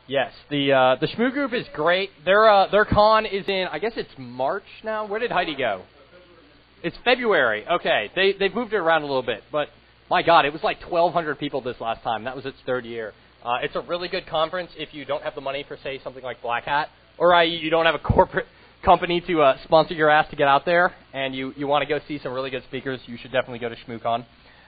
Yes, the Shmoo group is great. Their con is in, I guess it's March now. Where did Heidi go? It's February. Okay, they've moved it around a little bit, but my God, it was like 1,200 people this last time. That was its third year. It's a really good conference if you don't have the money for, say, something like Black Hat, or i.e. you don't have a corporate company to sponsor your ass to get out there, and you want to go see some really good speakers. You should definitely go to ShmooCon.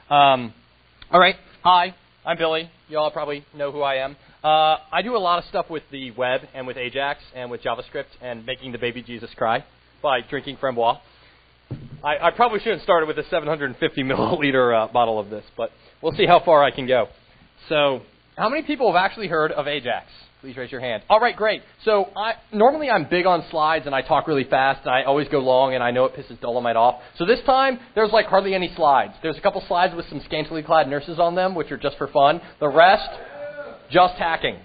All right, hi, I'm Billy. You all probably know who I am. I do a lot of stuff with the web and with AJAX and with JavaScript and making the baby Jesus cry by drinking Framboise. I probably shouldn't have started with a 750 milliliter bottle of this, but we'll see how far I can go. So, how many people have actually heard of AJAX? Please raise your hand. All right, great. So, normally I'm big on slides and I talk really fast and I always go long and I know it pisses Dolomite off. So this time, there's like hardly any slides. There's a couple slides with some scantily clad nurses on them, which are just for fun. The rest, just hacking.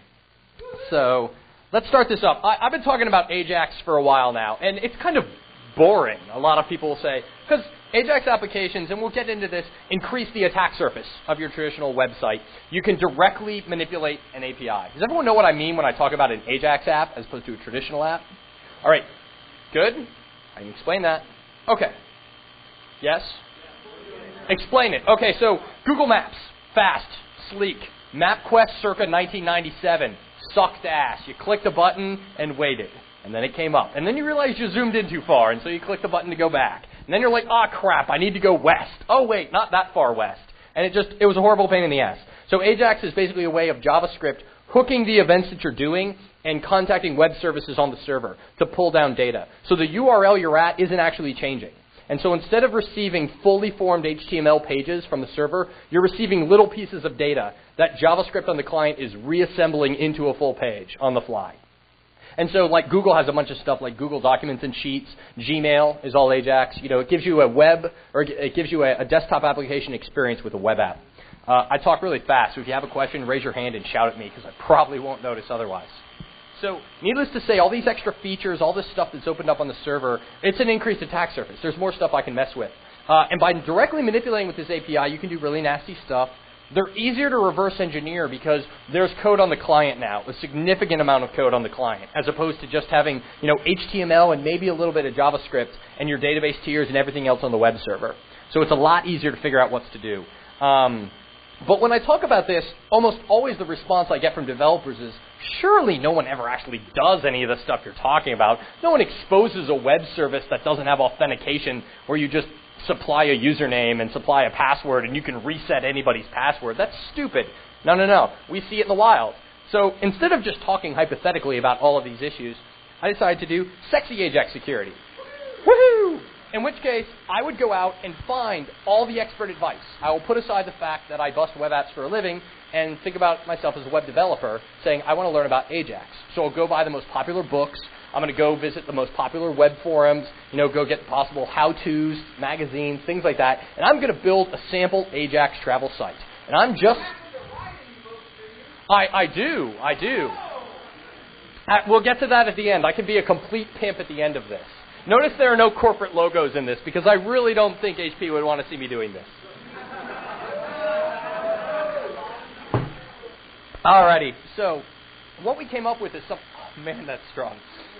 So, let's start this up. I've been talking about AJAX for a while now, and it's kind of boring, a lot of people will say, because AJAX applications, and we'll get into this, increase the attack surface of your traditional website. You can directly manipulate an API. Does everyone know what I mean when I talk about an AJAX app as opposed to a traditional app? All right, good. I can explain that. Okay. Yes? Explain it. Okay, so Google Maps, fast, sleek, MapQuest circa 1997, sucked ass. You clicked a button and waited. And then it came up. And then you realized you zoomed in too far, and so you clicked the button to go back. And then you're like, ah, crap, I need to go west. Oh, wait, not that far west. And it was a horrible pain in the ass. So AJAX is basically a way of JavaScript hooking the events that you're doing and contacting web services on the server to pull down data. So the URL you're at isn't actually changing. And so instead of receiving fully formed HTML pages from the server, you're receiving little pieces of data that JavaScript on the client is reassembling into a full page on the fly. And so, like, Google has a bunch of stuff like Google Documents and Sheets. Gmail is all AJAX. You know, it gives you a web, or it gives you a desktop application experience with a web app. I talk really fast, so if you have a question, raise your hand and shout at me, because I probably won't notice otherwise. So, needless to say, all these extra features, all this stuff that's opened up on the server, it's an increased attack surface. There's more stuff I can mess with. And by directly manipulating with this API, you can do really nasty stuff. They're easier to reverse engineer because there's code on the client now, a significant amount of code on the client, as opposed to just having, you know, HTML and maybe a little bit of JavaScript and your database tiers and everything else on the web server. So it's a lot easier to figure out what to do. But when I talk about this, almost always the response I get from developers is, surely no one ever actually does any of the stuff you're talking about. No one exposes a web service that doesn't have authentication where you just supply a username and supply a password and you can reset anybody's password. That's stupid. No. We see it in the wild. So instead of just talking hypothetically about all of these issues, I decided to do sexy AJAX security. Woohoo! In which case, I would go out and find all the expert advice. I will put aside the fact that I bust web apps for a living and think about myself as a web developer saying, I want to learn about AJAX. So I'll go buy the most popular books. I'm going to go visit the most popular web forums, you know, go get possible how-tos, magazines, things like that. And I'm going to build a sample AJAX travel site. And I'm just... I do. We'll get to that at the end. I can be a complete pimp at the end of this. Notice there are no corporate logos in this because I really don't think HP would want to see me doing this. Alrighty, so what we came up with is some... Oh, man, that's strong.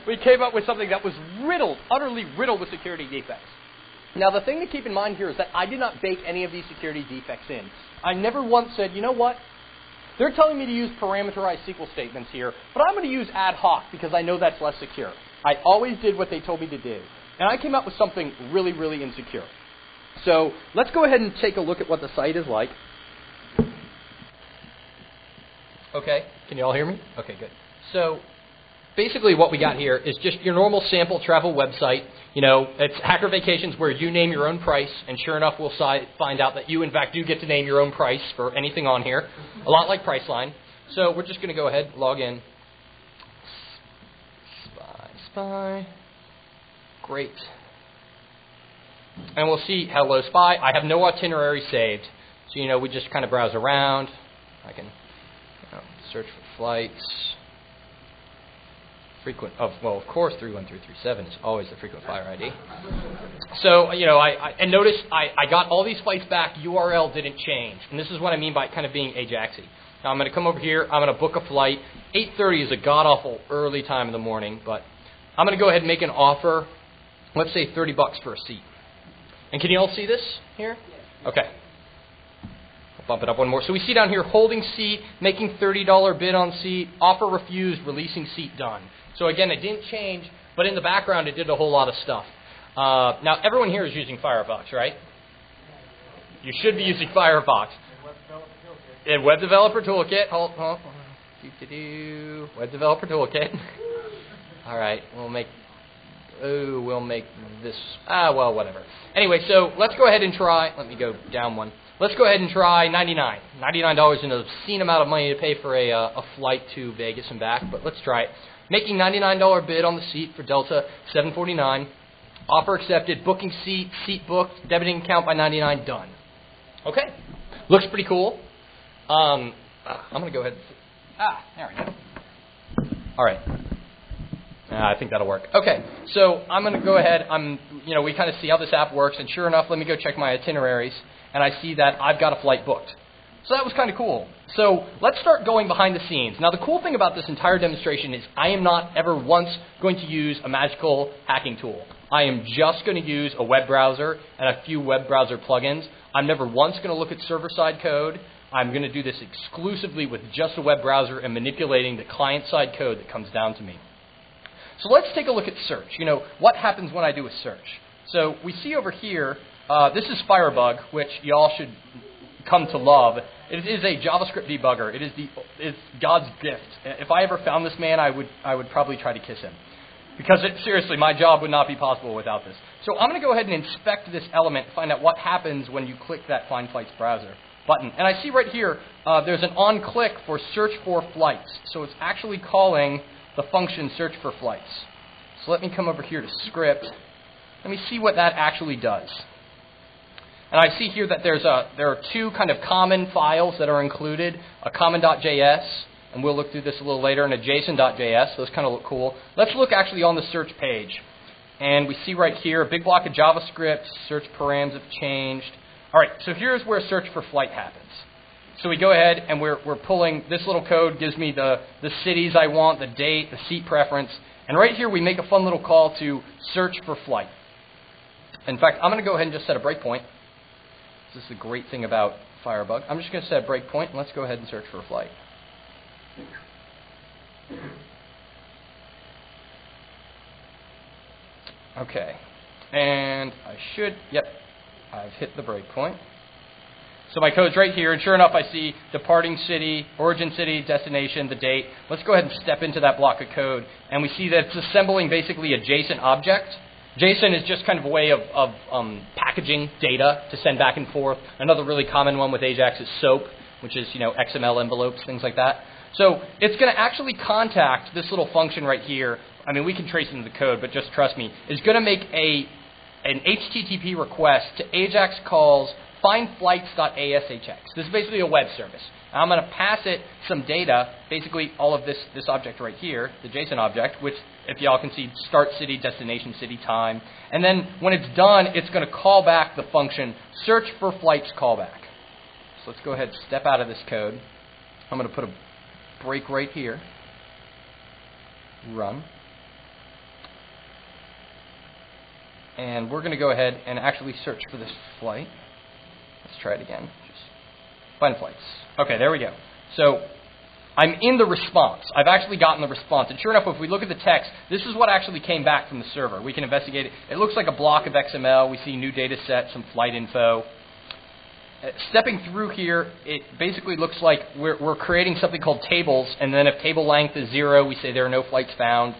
We came up with something that was riddled, utterly riddled with security defects. Now, the thing to keep in mind here is that I did not bake any of these security defects in. I never once said, you know what? They're telling me to use parameterized SQL statements here, but I'm going to use ad hoc because I know that's less secure. I always did what they told me to do. And I came up with something really, really insecure. So let's go ahead and take a look at what the site is like. Okay, can you all hear me? Okay, good. So basically what we got here is just your normal sample travel website. You know, it's Hacker Vacations where you name your own price, and sure enough we'll find out that you in fact do get to name your own price for anything on here, a lot like Priceline. So we're just going to go ahead, log in. Spy. Great. And we'll see Hello Spy. I have no itinerary saved. So, you know, we just kind of browse around. I can search for flights. Well, of course, 31337 is always the frequent flyer ID. So, you know, and notice I got all these flights back. URL didn't change. And this is what I mean by kind of being AJAXy. Now, I'm going to come over here. I'm going to book a flight. 8:30 is a god-awful early time in the morning, but I'm going to go ahead and make an offer. Let's say $30 for a seat. And can you all see this here? Okay. I'll bump it up one more. So we see down here, holding seat, making $30 bid on seat, offer refused, releasing seat done. So again, it didn't change, but in the background, it did a whole lot of stuff. Now, everyone here is using Firefox, right? You should be using Firefox. And Web Developer Toolkit. Hold on. Web Developer Toolkit. All right, we'll make this. Well, whatever. Anyway, so let's go ahead and try. Let me go down one. Let's go ahead and try $99. $99 is an obscene amount of money to pay for a flight to Vegas and back, but let's try it. Making $99 bid on the seat for Delta 749. Offer accepted. Booking seat. Seat booked. Debiting account by $99. Done. Okay. Looks pretty cool. I'm going to go ahead. There we go. All right. I think that'll work. Okay. So I'm going to go ahead. We kind of see how this app works, and sure enough, let me go check my itineraries, and I see that I've got a flight booked. So that was kind of cool. So let's start going behind the scenes. Now, the cool thing about this entire demonstration is I am not ever once going to use a magical hacking tool. I am just going to use a web browser and a few web browser plugins. I'm never once going to look at server-side code. I'm going to do this exclusively with just a web browser and manipulating the client-side code that comes down to me. So let's take a look at search. What happens when I do a search? So we see over here, this is Firebug, which you all should come to love. It is a JavaScript debugger. It's God's gift. If I ever found this man, I would probably try to kiss him. Because seriously, my job would not be possible without this. So I'm going to go ahead and inspect this element and find out what happens when you click that Find Flights Browser button. And I see right here, there's an on-click for search for flights. So it's actually calling the function search for flights. So let me come over here to script. Let me see what that actually does. And I see here that there are two kind of common files that are included, a common.js, and we'll look through this a little later, and a json.js. Those kind of look cool. Let's look actually on the search page. And we see right here a big block of JavaScript. Search params have changed. All right, so here's where search for flight happens. So we go ahead and we're pulling, this little code gives me the cities I want, the date, the seat preference. And right here we make a fun little call to search for flight. In fact, I'm going to go ahead and just set a breakpoint. This is the great thing about Firebug. I'm just going to set a breakpoint, and let's go ahead and search for a flight. Okay. And I've hit the breakpoint. So my code's right here, and sure enough, I see departing city, origin city, destination, the date. Let's go ahead and step into that block of code, and we see that it's assembling basically a JSON object. JSON is just kind of a way of packaging data to send back and forth. Another really common one with AJAX is SOAP, which is XML envelopes, things like that. So it's going to actually contact this little function right here. I mean, we can trace it into the code, but just trust me. It's going to make an HTTP request to AJAX calls findflights.ashx. This is basically a web service. I'm going to pass it some data, basically all of this object right here, the JSON object, which, if y'all can see, start city, destination city, time. And then when it's done, it's going to call back the function search for flights callback. So let's go ahead and step out of this code. I'm going to put a break right here. Run. And we're going to go ahead and actually search for this flight. Let's try it again. Just find flights. Okay, there we go. So I'm in the response. I've actually gotten the response. And sure enough, if we look at the text, this is what actually came back from the server. We can investigate it. It looks like a block of XML. We see new data set, some flight info. Stepping through here, it basically looks like we're creating something called tables. And then if table length is 0, we say there are no flights found.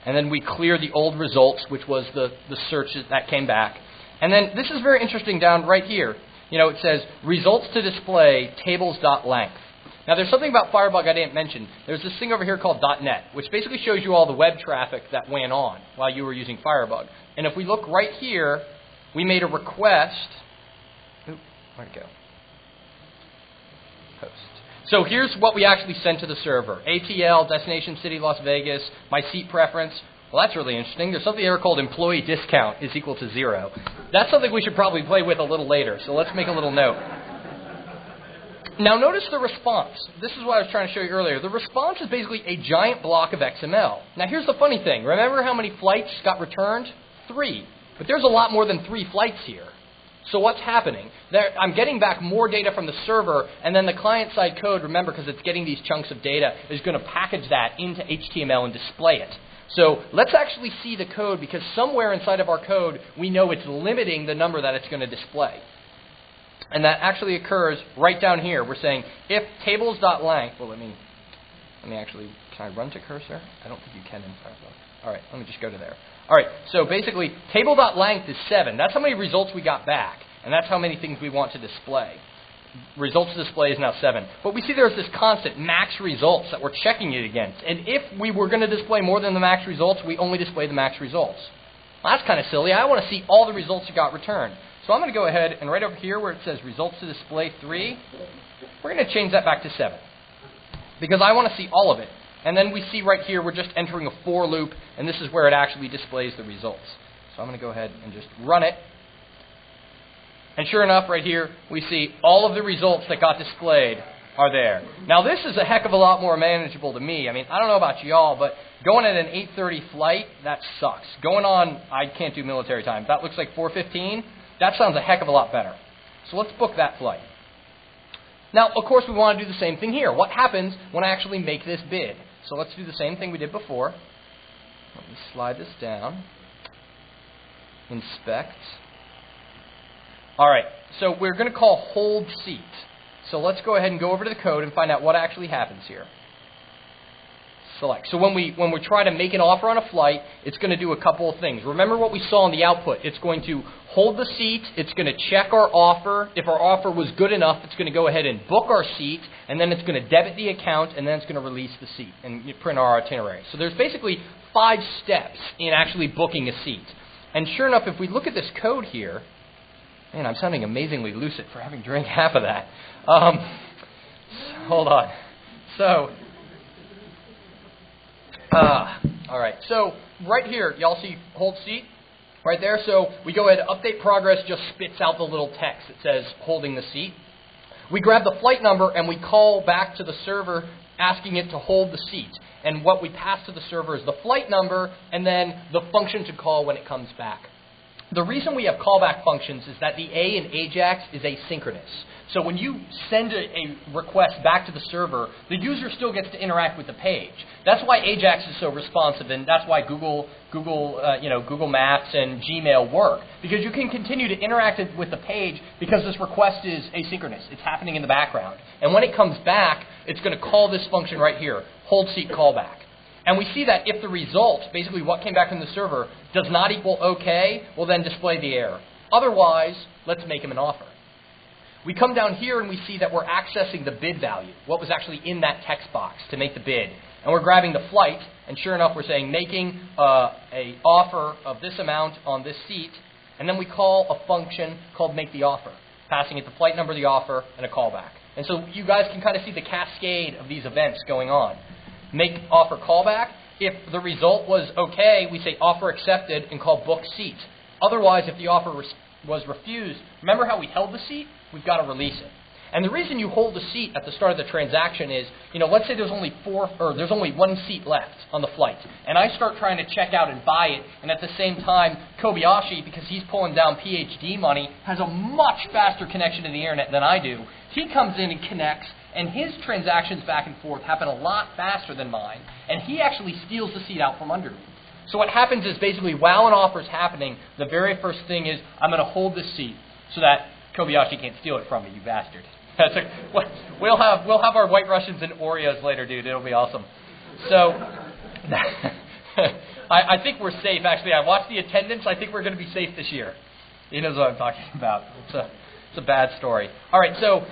And then we clear the old results, which was the searches that came back. And then this is very interesting down right here. It says results to display tables.length. Now, there's something about Firebug I didn't mention. There's this thing over here called .net, which basically shows you all the web traffic that went on while you were using Firebug. And if we look right here, we made a request. Where'd it go? Post. So here's what we actually sent to the server. ATL, destination city, Las Vegas, my seat preference. Well, that's really interesting. There's something here called employee discount is equal to 0. That's something we should probably play with a little later, so let's make a little note. Now notice the response. This is what I was trying to show you earlier. The response is basically a giant block of XML. Now here's the funny thing. Remember how many flights got returned? 3. But there's a lot more than 3 flights here. So what's happening? I'm getting back more data from the server, and then the client-side code, remember, because it's getting these chunks of data, is going to package that into HTML and display it. So let's actually see the code, because somewhere inside of our code, we know it's limiting the number that it's going to display. And that actually occurs right down here. We're saying if tables.length, well, let me actually, can I run to cursor? I don't think you can in Firefox. All right, let me just go to there. All right, so basically, table.length is 7. That's how many results we got back, and that's how many things we want to display. Results display is now 7. But we see there's this constant max results that we're checking it against. And if we were going to display more than the max results, we only display the max results. Well, that's kind of silly. I want to see all the results that got returned. So I'm going to go ahead and right over here where it says results to display 3, we're going to change that back to 7. Because I want to see all of it. And then we see right here we're just entering a for loop, and this is where it actually displays the results. So I'm going to go ahead and just run it. And sure enough, right here, we see all of the results that got displayed are there. Now, this is a heck of a lot more manageable to me. I mean, I don't know about y'all, but going at an 8:30 flight, that sucks. Going on, I can't do military time. That looks like 4:15. That sounds a heck of a lot better. So let's book that flight. Now, of course, we want to do the same thing here. What happens when I actually make this bid? So let's do the same thing we did before. Let me slide this down. Inspect. All right, so we're going to call hold seat. So let's go ahead and go over to the code and find out what actually happens here. Select. So when we try to make an offer on a flight, it's going to do a couple of things. Remember what we saw in the output. It's going to hold the seat. It's going to check our offer. If our offer was good enough, it's going to go ahead and book our seat, and then it's going to debit the account, and then it's going to release the seat and print our itinerary. So there's basically 5 steps in actually booking a seat. And sure enough, if we look at this code here, man, I'm sounding amazingly lucid for having drank half of that. Hold on. So, all right. So right here, y'all see hold seat right there. So we go ahead, update progress just spits out the little text that says holding the seat. We grab the flight number and we call back to the server asking it to hold the seat. And what we pass to the server is the flight number and then the function to call when it comes back. The reason we have callback functions is that the A in AJAX is asynchronous. So when you send a request back to the server, the user still gets to interact with the page. That's why AJAX is so responsive, and that's why Google Maps and Gmail work, because you can continue to interact with the page because this request is asynchronous. It's happening in the background. And when it comes back, it's going to call this function right here, hold seat callback. And we see that if the result, basically what came back from the server, does not equal OK, we'll then display the error. Otherwise, let's make him an offer. We come down here and we see that we're accessing the bid value, what was actually in that text box to make the bid. And we're grabbing the flight, and sure enough, we're saying making an offer of this amount on this seat, and then we call a function called make the offer, passing it the flight number, the offer, and a callback. And so you guys can kind of see the cascade of these events going on. Make offer callback. If the result was okay, we say offer accepted and call book seat. Otherwise, if the offer was refused, remember how we held the seat? We've got to release it. And the reason you hold the seat at the start of the transaction is, let's say there's only one seat left on the flight, and I start trying to check out and buy it, and at the same time, Kobayashi, because he's pulling down PhD money, has a much faster connection to the internet than I do. He comes in and connects, and his transactions back and forth happen a lot faster than mine, and he actually steals the seat out from under me. So what happens is basically while an offer is happening, the very first thing is I'm going to hold this seat so that Kobayashi can't steal it from me, you bastard. We'll have our White Russians and Oreos later, dude. It'll be awesome. So I think we're safe, actually. I watched the attendance. I think we're going to be safe this year. He knows what I'm talking about. It's a bad story. All right, so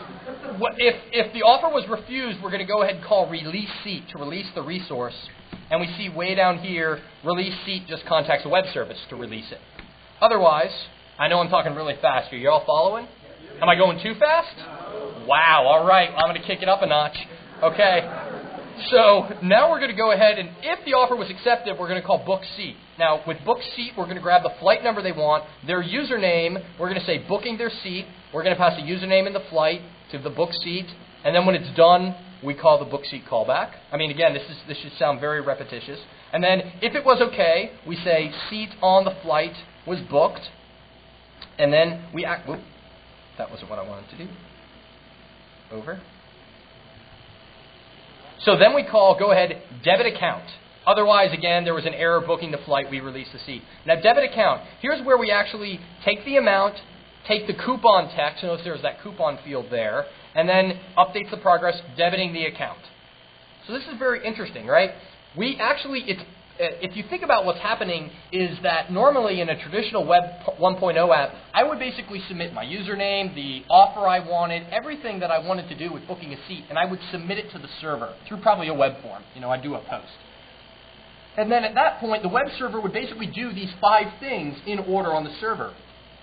if the offer was refused, we're going to go ahead and call release seat to release the resource. And we see way down here, release seat just contacts a web service to release it. Otherwise, I know I'm talking really fast. Are you all following? Am I going too fast? Wow, all right. I'm going to kick it up a notch. Okay. So now we're going to go ahead, and if the offer was accepted, we're going to call book seat. Now, with book seat, we're going to grab the flight number they want, their username. We're going to say booking their seat. We're going to pass a username in the flight to the book seat, And then when it's done, we call the book seat callback. I mean, again, this should sound very repetitious. And then if it was okay, we say seat on the flight was booked. And then we act. Whoop, that wasn't what I wanted to do. Over. So then we call, go ahead, debit account. Otherwise, again, there was an error booking the flight, we release the seat. Now, debit account, here's where we actually take the amount, take the coupon text, notice there's that coupon field there, and then updates the progress, debiting the account. So this is very interesting, right? We actually, if you think about what's happening, is that normally in a traditional Web 1.0 app, I would basically submit my username, the offer I wanted, everything that I wanted to do with booking a seat, and I would submit it to the server through probably a web form. I'd do a post. And then at that point, the web server would basically do these 5 things in order on the server.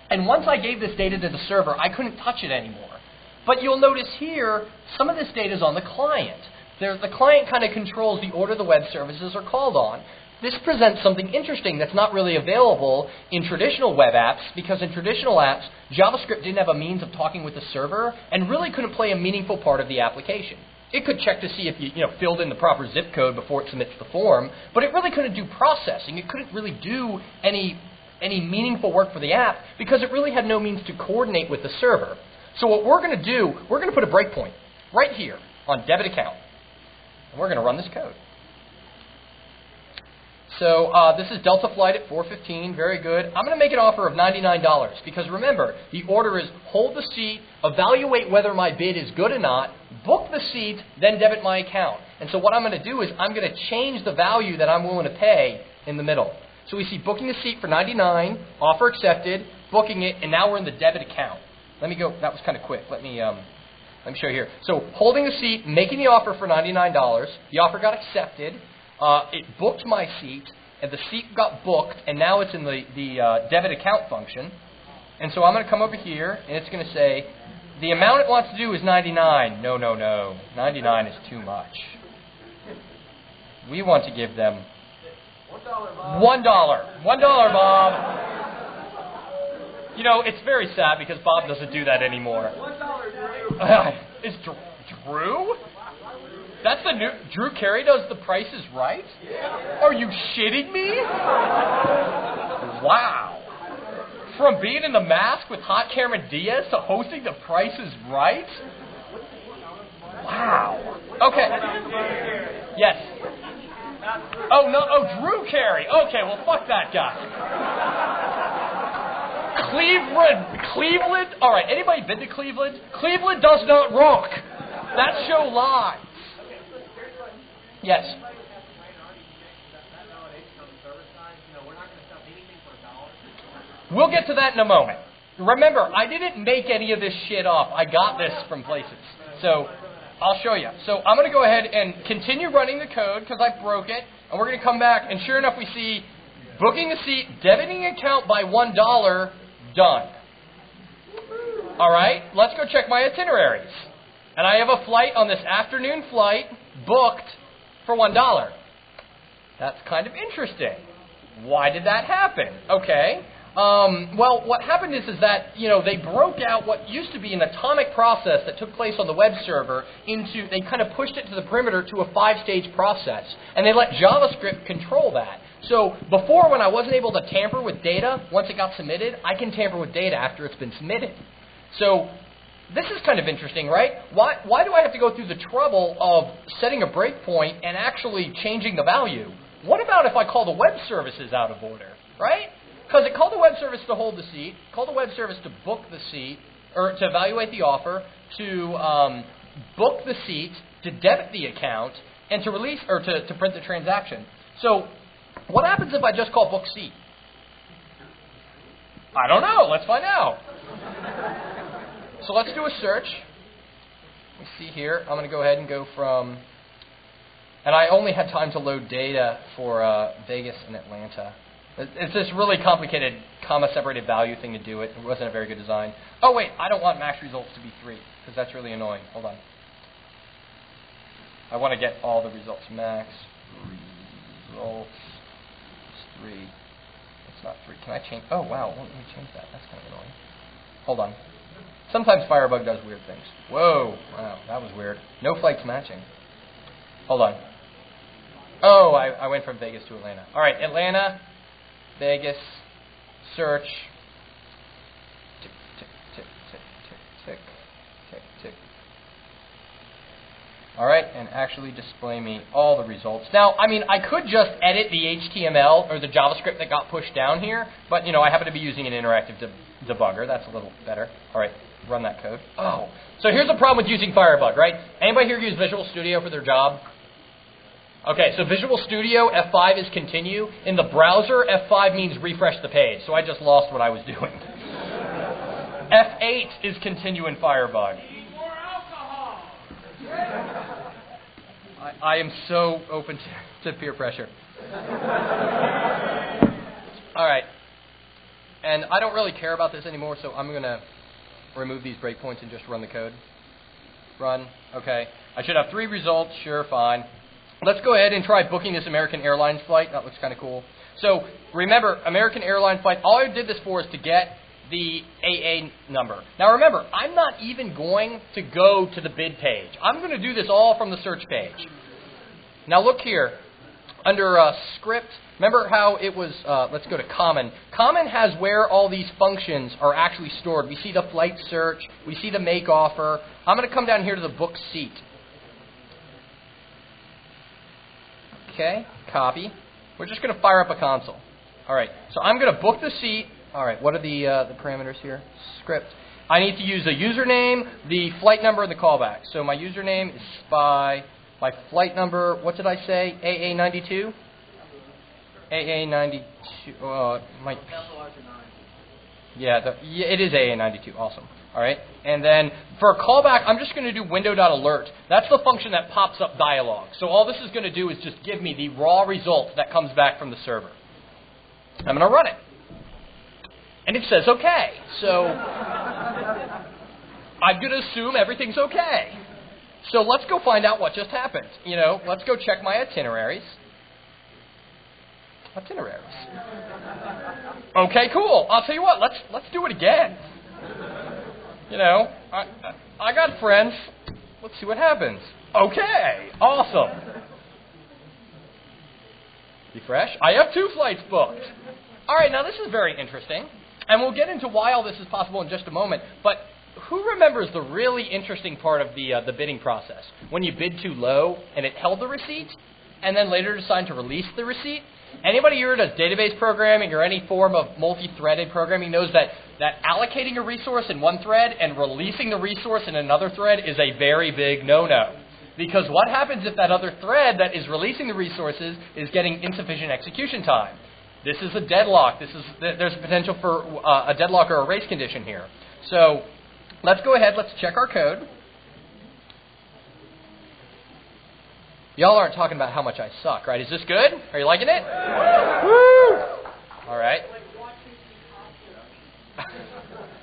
And once I gave this data to the server, I couldn't touch it anymore. But you'll notice here, some of this data is on the client. The client kind of controls the order the web services are called on. This presents something interesting that's not really available in traditional web apps, because in traditional apps, JavaScript didn't have a means of talking with the server and really couldn't play a meaningful part of the application. It could check to see if you filled in the proper zip code before it submits the form, but it really couldn't do processing. It couldn't really do any meaningful work for the app because it really had no means to coordinate with the server. So what we're going to do, we're going to put a breakpoint right here on debit account. And we're going to run this code. So this is Delta Flight at 4:15. Very good. I'm going to make an offer of $99 because remember, the order is hold the seat, evaluate whether my bid is good or not, book the seat, then debit my account. And so what I'm going to do is I'm going to change the value that I'm willing to pay in the middle. So we see booking the seat for $99, offer accepted, booking it, and now we're in the debit account. Let me go. That was kind of quick. Let me show you here. So holding the seat, making the offer for $99. The offer got accepted. It booked my seat, and the seat got booked, and now it's in the debit account function. And so I'm going to come over here, and it's going to say, the amount it wants to do is $99. No, no, no. $99 is too much. We want to give them $1. $1, Bob. It's very sad because Bob doesn't do that anymore. $1, Drew. Is Drew? That's the new... Drew Carey does The Price is Right? Yeah. Are you shitting me? Wow. From being in The Mask with Hot Cameron Diaz to hosting The Price is Right? Wow. Okay. Yes. Oh, no. Oh, Drew Carey. Okay, well, fuck that guy. Cleveland. All right, anybody been to Cleveland? Cleveland does not rock. That show lies. Yes. We'll get to that in a moment. Remember, I didn't make any of this shit up. I got this from places. So I'll show you. So I'm going to go ahead and continue running the code because I broke it. And we're going to come back. And sure enough, we see booking the seat, debiting account by $1, done. All right, let's go check my itineraries. And I have a flight on this afternoon flight booked for $1. That's kind of interesting. Why did that happen? Okay. Well, what happened is that, they broke out what used to be an atomic process that took place on the web server they kind of pushed it to the perimeter to a 5-stage process. And they let JavaScript control that. So before, when I wasn't able to tamper with data, once it got submitted, I can tamper with data after it's been submitted. So this is kind of interesting, right? Why do I have to go through the trouble of setting a breakpoint and actually changing the value? What about if I call the web services out of order, right? Because it called the web service to hold the seat, called the web service to book the seat, or to evaluate the offer, to book the seat, to debit the account, and to release or to print the transaction. So what happens if I just call book seat? I don't know. Let's find out. So let's do a search. We see here. I'm going to go ahead and go from... And I only had time to load data for Vegas and Atlanta. It's this really complicated comma-separated value thing to do it. It wasn't a very good design. Oh, wait. I don't want max results to be 3 because that's really annoying. Hold on. I want to get all the results. Max results 3. It's not 3. Can I change? Oh, wow. Let me change that. That's kind of annoying. Hold on. Sometimes Firebug does weird things. Whoa, wow, that was weird. No flights matching. Hold on. Oh, I went from Vegas to Atlanta. All right, Atlanta, Vegas, search. Tick, tick, tick, tick, tick, tick, tick, tick. All right, and actually display me all the results. Now, I mean, I could just edit the HTML or the JavaScript that got pushed down here, but, you know, I happen to be using an interactive debugger. That's a little better. All right, run that code. Oh, so here's the problem with using Firebug, right? Anybody here use Visual Studio for their job? Okay, so Visual Studio, F5 is continue. In the browser, F5 means refresh the page, so I just lost what I was doing. F8 is continue in Firebug. I am so open to peer pressure. All right. And I don't really care about this anymore, so I'm going to remove these breakpoints and just run the code. Run. Okay. I should have 3 results. Sure, fine. Let's go ahead and try booking this American Airlines flight. That looks kind of cool. So remember, American Airlines flight, all I did this for is to get the AA number. Now remember, I'm not even going to go to the bid page. I'm going to do this all from the search page. Now look here. Under script, remember how it was, let's go to common. Common has where all these functions are actually stored. We see the flight search. We see the make offer. I'm going to come down here to the book seat. Okay, copy. We're just going to fire up a console. All right, so I'm going to book the seat. All right, what are the parameters here? Script. I need to use a username, the flight number, and the callback. So my username is spy. My flight number, what did I say? AA92? AA92. Yeah, it is AA92. Awesome. All right. And then for a callback, I'm just going to do window.alert. That's the function that pops up dialog. So all this is going to do is just give me the raw result that comes back from the server. I'm going to run it. And it says okay. So I'm going to assume everything's okay. So let's go find out what just happened. You know, let's go check my itineraries. Okay, cool. I'll tell you what. Let's do it again. You know, I got friends. Let's see what happens. Okay, awesome. Refresh. I have 2 flights booked. All right, now this is very interesting, and we'll get into why all this is possible in just a moment. But who remembers the really interesting part of the bidding process? When you bid too low and it held the receipt, and then later decided to release the receipt? Anybody here who does database programming or any form of multi-threaded programming knows that allocating a resource in one thread and releasing the resource in another thread is a very big no-no. Because what happens if that other thread that is releasing the resources is getting insufficient execution time? This is a deadlock. There's a potential for a deadlock or a race condition here. So let's go ahead. Let's check our code. Y'all aren't talking about how much I suck, right? Is this good? Are you liking it? Woo! All right.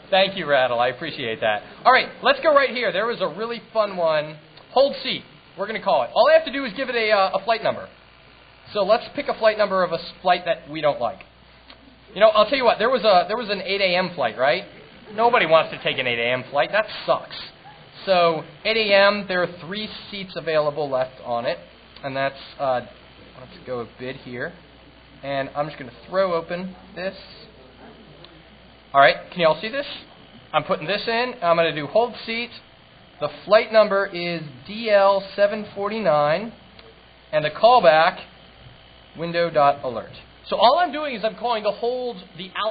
Thank you, Rattle. I appreciate that. All right, let's go right here. There was a really fun one. Hold seat. We're going to call it. All I have to do is give it a flight number. So let's pick a flight number of a flight that we don't like. You know, I'll tell you what. There was an 8 a.m. flight, right? Nobody wants to take an 8 a.m. flight. That sucks. So 8 a.m., there are 3 seats available left on it. And that's, let's go a bid here. And I'm just going to throw open this. All right, can you all see this? I'm putting this in. I'm going to do hold seat. The flight number is DL749. And the callback, window.alert. So all I'm doing is I'm calling the hold,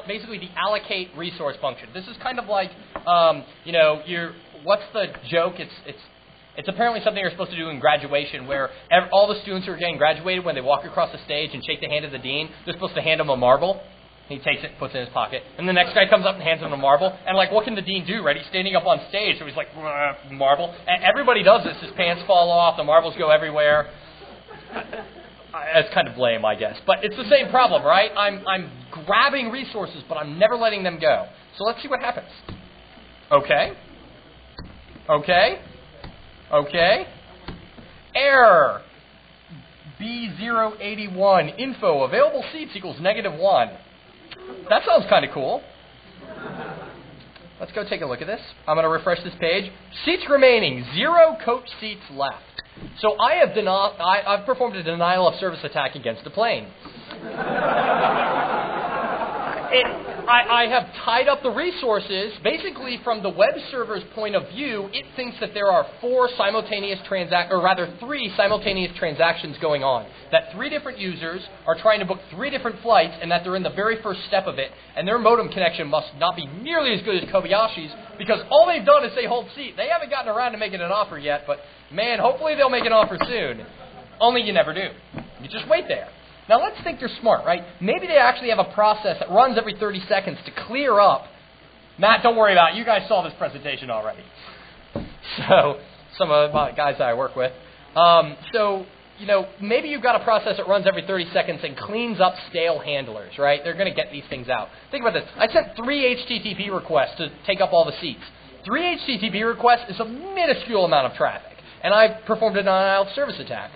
basically the allocate resource function. This is kind of like, you know, what's the joke? It's apparently something you're supposed to do in graduation where all the students who are getting graduated, when they walk across the stage and shake the hand of the dean, they're supposed to hand him a marble. He takes it and puts it in his pocket. And the next guy comes up and hands him a marble. And, like, what can the dean do, right? He's standing up on stage, so he's like, marble. And everybody does this. His pants fall off. The marbles go everywhere. It's kind of lame, I guess. But it's the same problem, right? I'm grabbing resources, but I'm never letting them go. So let's see what happens. Okay. Error. B081. Info. Available seats equals -1. That sounds kind of cool. let's go take a look at this. I'm going to refresh this page. Seats remaining, 0 coach seats left. So I've performed a denial of service attack against the plane. I have tied up the resources. Basically, from the web server's point of view, it thinks that there are 3 simultaneous transactions going on. That 3 different users are trying to book 3 different flights, and that they're in the very first step of it, and their modem connection must not be nearly as good as Kobayashi's, because all they've done is say hold seat. They haven't gotten around to making an offer yet, but man, hopefully they'll make an offer soon. Only you never do. You just wait there. Now, let's think they're smart, right? Maybe they actually have a process that runs every 30 seconds to clear up. Matt, don't worry about it. You guys saw this presentation already. So, some of the guys that I work with. Maybe you've got a process that runs every 30 seconds and cleans up stale handlers, right? They're going to get these things out. Think about this. I sent 3 HTTP requests to take up all the seats. 3 HTTP requests is a minuscule amount of traffic, and I've performed a denial of service attack.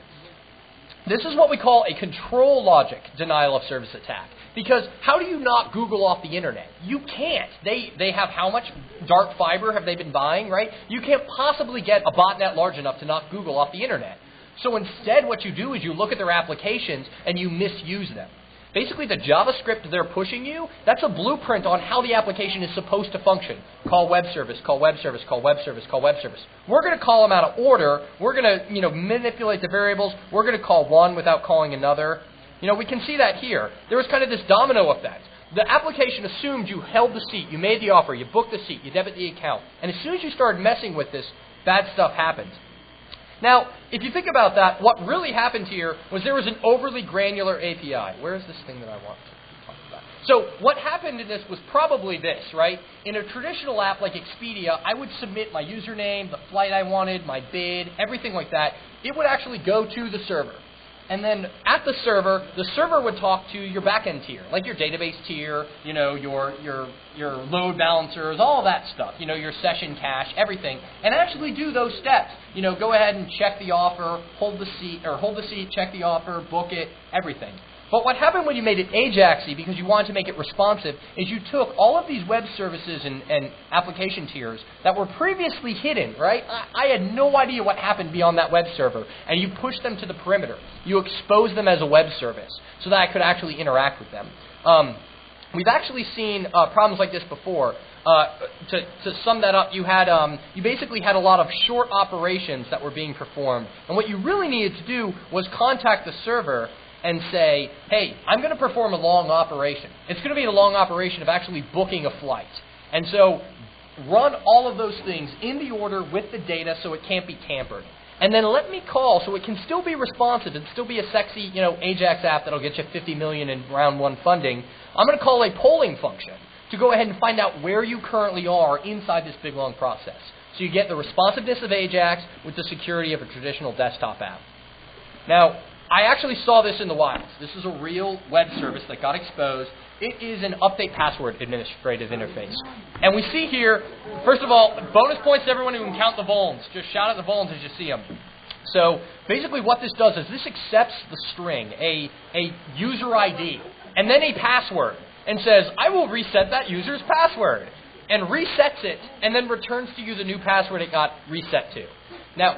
This is what we call a control logic denial of service attack. Because how do you not Google off the internet? You can't. They have how much dark fiber have they been buying, right? You can't possibly get a botnet large enough to not Google off the internet. So instead what you do is you look at their applications and you misuse them. Basically, the JavaScript they're pushing you, that's a blueprint on how the application is supposed to function. Call web service, call web service, call web service, call web service. We're going to call them out of order. We're going to, manipulate the variables. We're going to call one without calling another. We can see that here. There was kind of this domino effect. The application assumed you held the seat, you made the offer, you booked the seat, you debit the account. And as soon as you started messing with this, bad stuff happened. Now, if you think about that, what really happened here was there was an overly granular API. Where is this thing that I want to talk about? So what happened in this was probably this, right? In a traditional app like Expedia, I would submit my username, the flight I wanted, my bid, everything like that. It would actually go to the server. And then at the server would talk to your backend tier, like your database tier, your load balancers, all that stuff, your session cache, everything, and actually do those steps. Go ahead and check the offer, hold the seat, check the offer, book it, everything. But what happened when you made it AJAX-y, because you wanted to make it responsive, is you took all of these web services and application tiers that were previously hidden, right? I had no idea what happened beyond that web server, and you pushed them to the perimeter. You exposed them as a web service so that I could actually interact with them. We've actually seen problems like this before. To sum that up, you basically had a lot of short operations that were being performed, and what you really needed to do was contact the server and say, hey, I'm going to perform a long operation. It's going to be a long operation of actually booking a flight. And so run all of those things in the order with the data so it can't be tampered. And then let me call so it can still be responsive and still be a sexy, AJAX app that'll get you $50 million in round 1 funding. I'm going to call a polling function to go ahead and find out where you currently are inside this big, long process. So you get the responsiveness of AJAX with the security of a traditional desktop app. Now, I actually saw this in the wild. This is a real web service that got exposed. It is an update password administrative interface. And we see here, first of all, bonus points to everyone who can count the vulns. Just shout at the vulns as you see them. So basically what this does is this accepts the string, a user ID, and then a password, and says, I will reset that user's password, and resets it, and then returns to you the new password it got reset to. Now,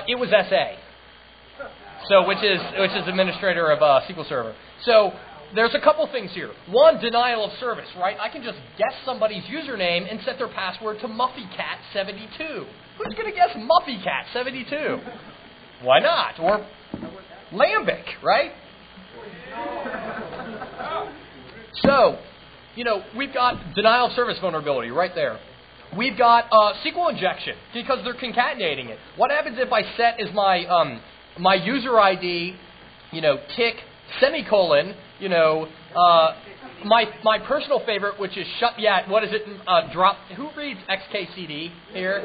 it was SA, so which is administrator of SQL Server. So there's a couple things here. One, denial of service, right? I can just guess somebody's username and set their password to MuffyCat72. Who's going to guess MuffyCat72? Why not? Or Lambic, right? So, we've got denial of service vulnerability right there. We've got SQL injection because they're concatenating it. What happens if I set as my my user ID, tick semicolon, my personal favorite, which is drop. Who reads XKCD here?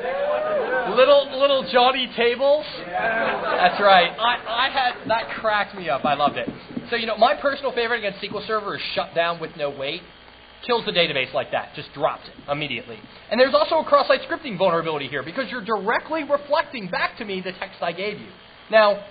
Little Johnny Tables. That's right. I had that cracked me up. I loved it. So my personal favorite against SQL Server is shut down with no wait. Kills the database like that, just drops it immediately. And there's also a cross-site scripting vulnerability here because you're directly reflecting back to me the text I gave you. Now,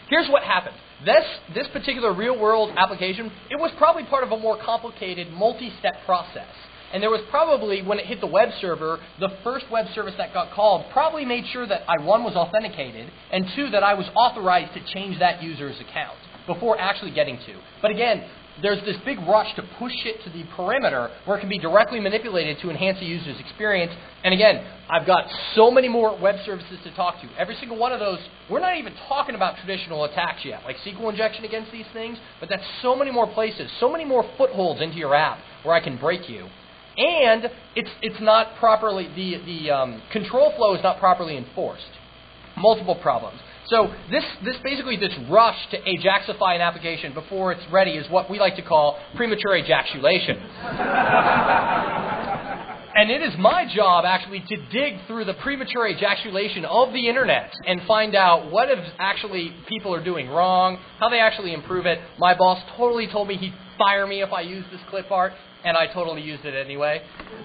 here's what happened. this particular real-world application, it was probably part of a more complicated multi-step process. And there was probably, when it hit the web server, the first web service that got called probably made sure that I, one, was authenticated, and two, that I was authorized to change that user's account before actually getting to. But again, there's this big rush to push it to the perimeter where it can be directly manipulated to enhance the user's experience. And again, I've got so many more web services to talk to. Every single one of those, we're not even talking about traditional attacks yet, like SQL injection against these things, but that's so many more places, so many more footholds into your app where I can break you. And it's not properly, the control flow is not properly enforced. Multiple problems. So this rush to AJAXify an application before it's ready is what we like to call premature AJAXulation. And it is my job actually to dig through the premature AJAXulation of the internet and find out what actually people are doing wrong, how they actually improve it. My boss totally told me he'd fire me if I used this clip art, and I totally used it anyway.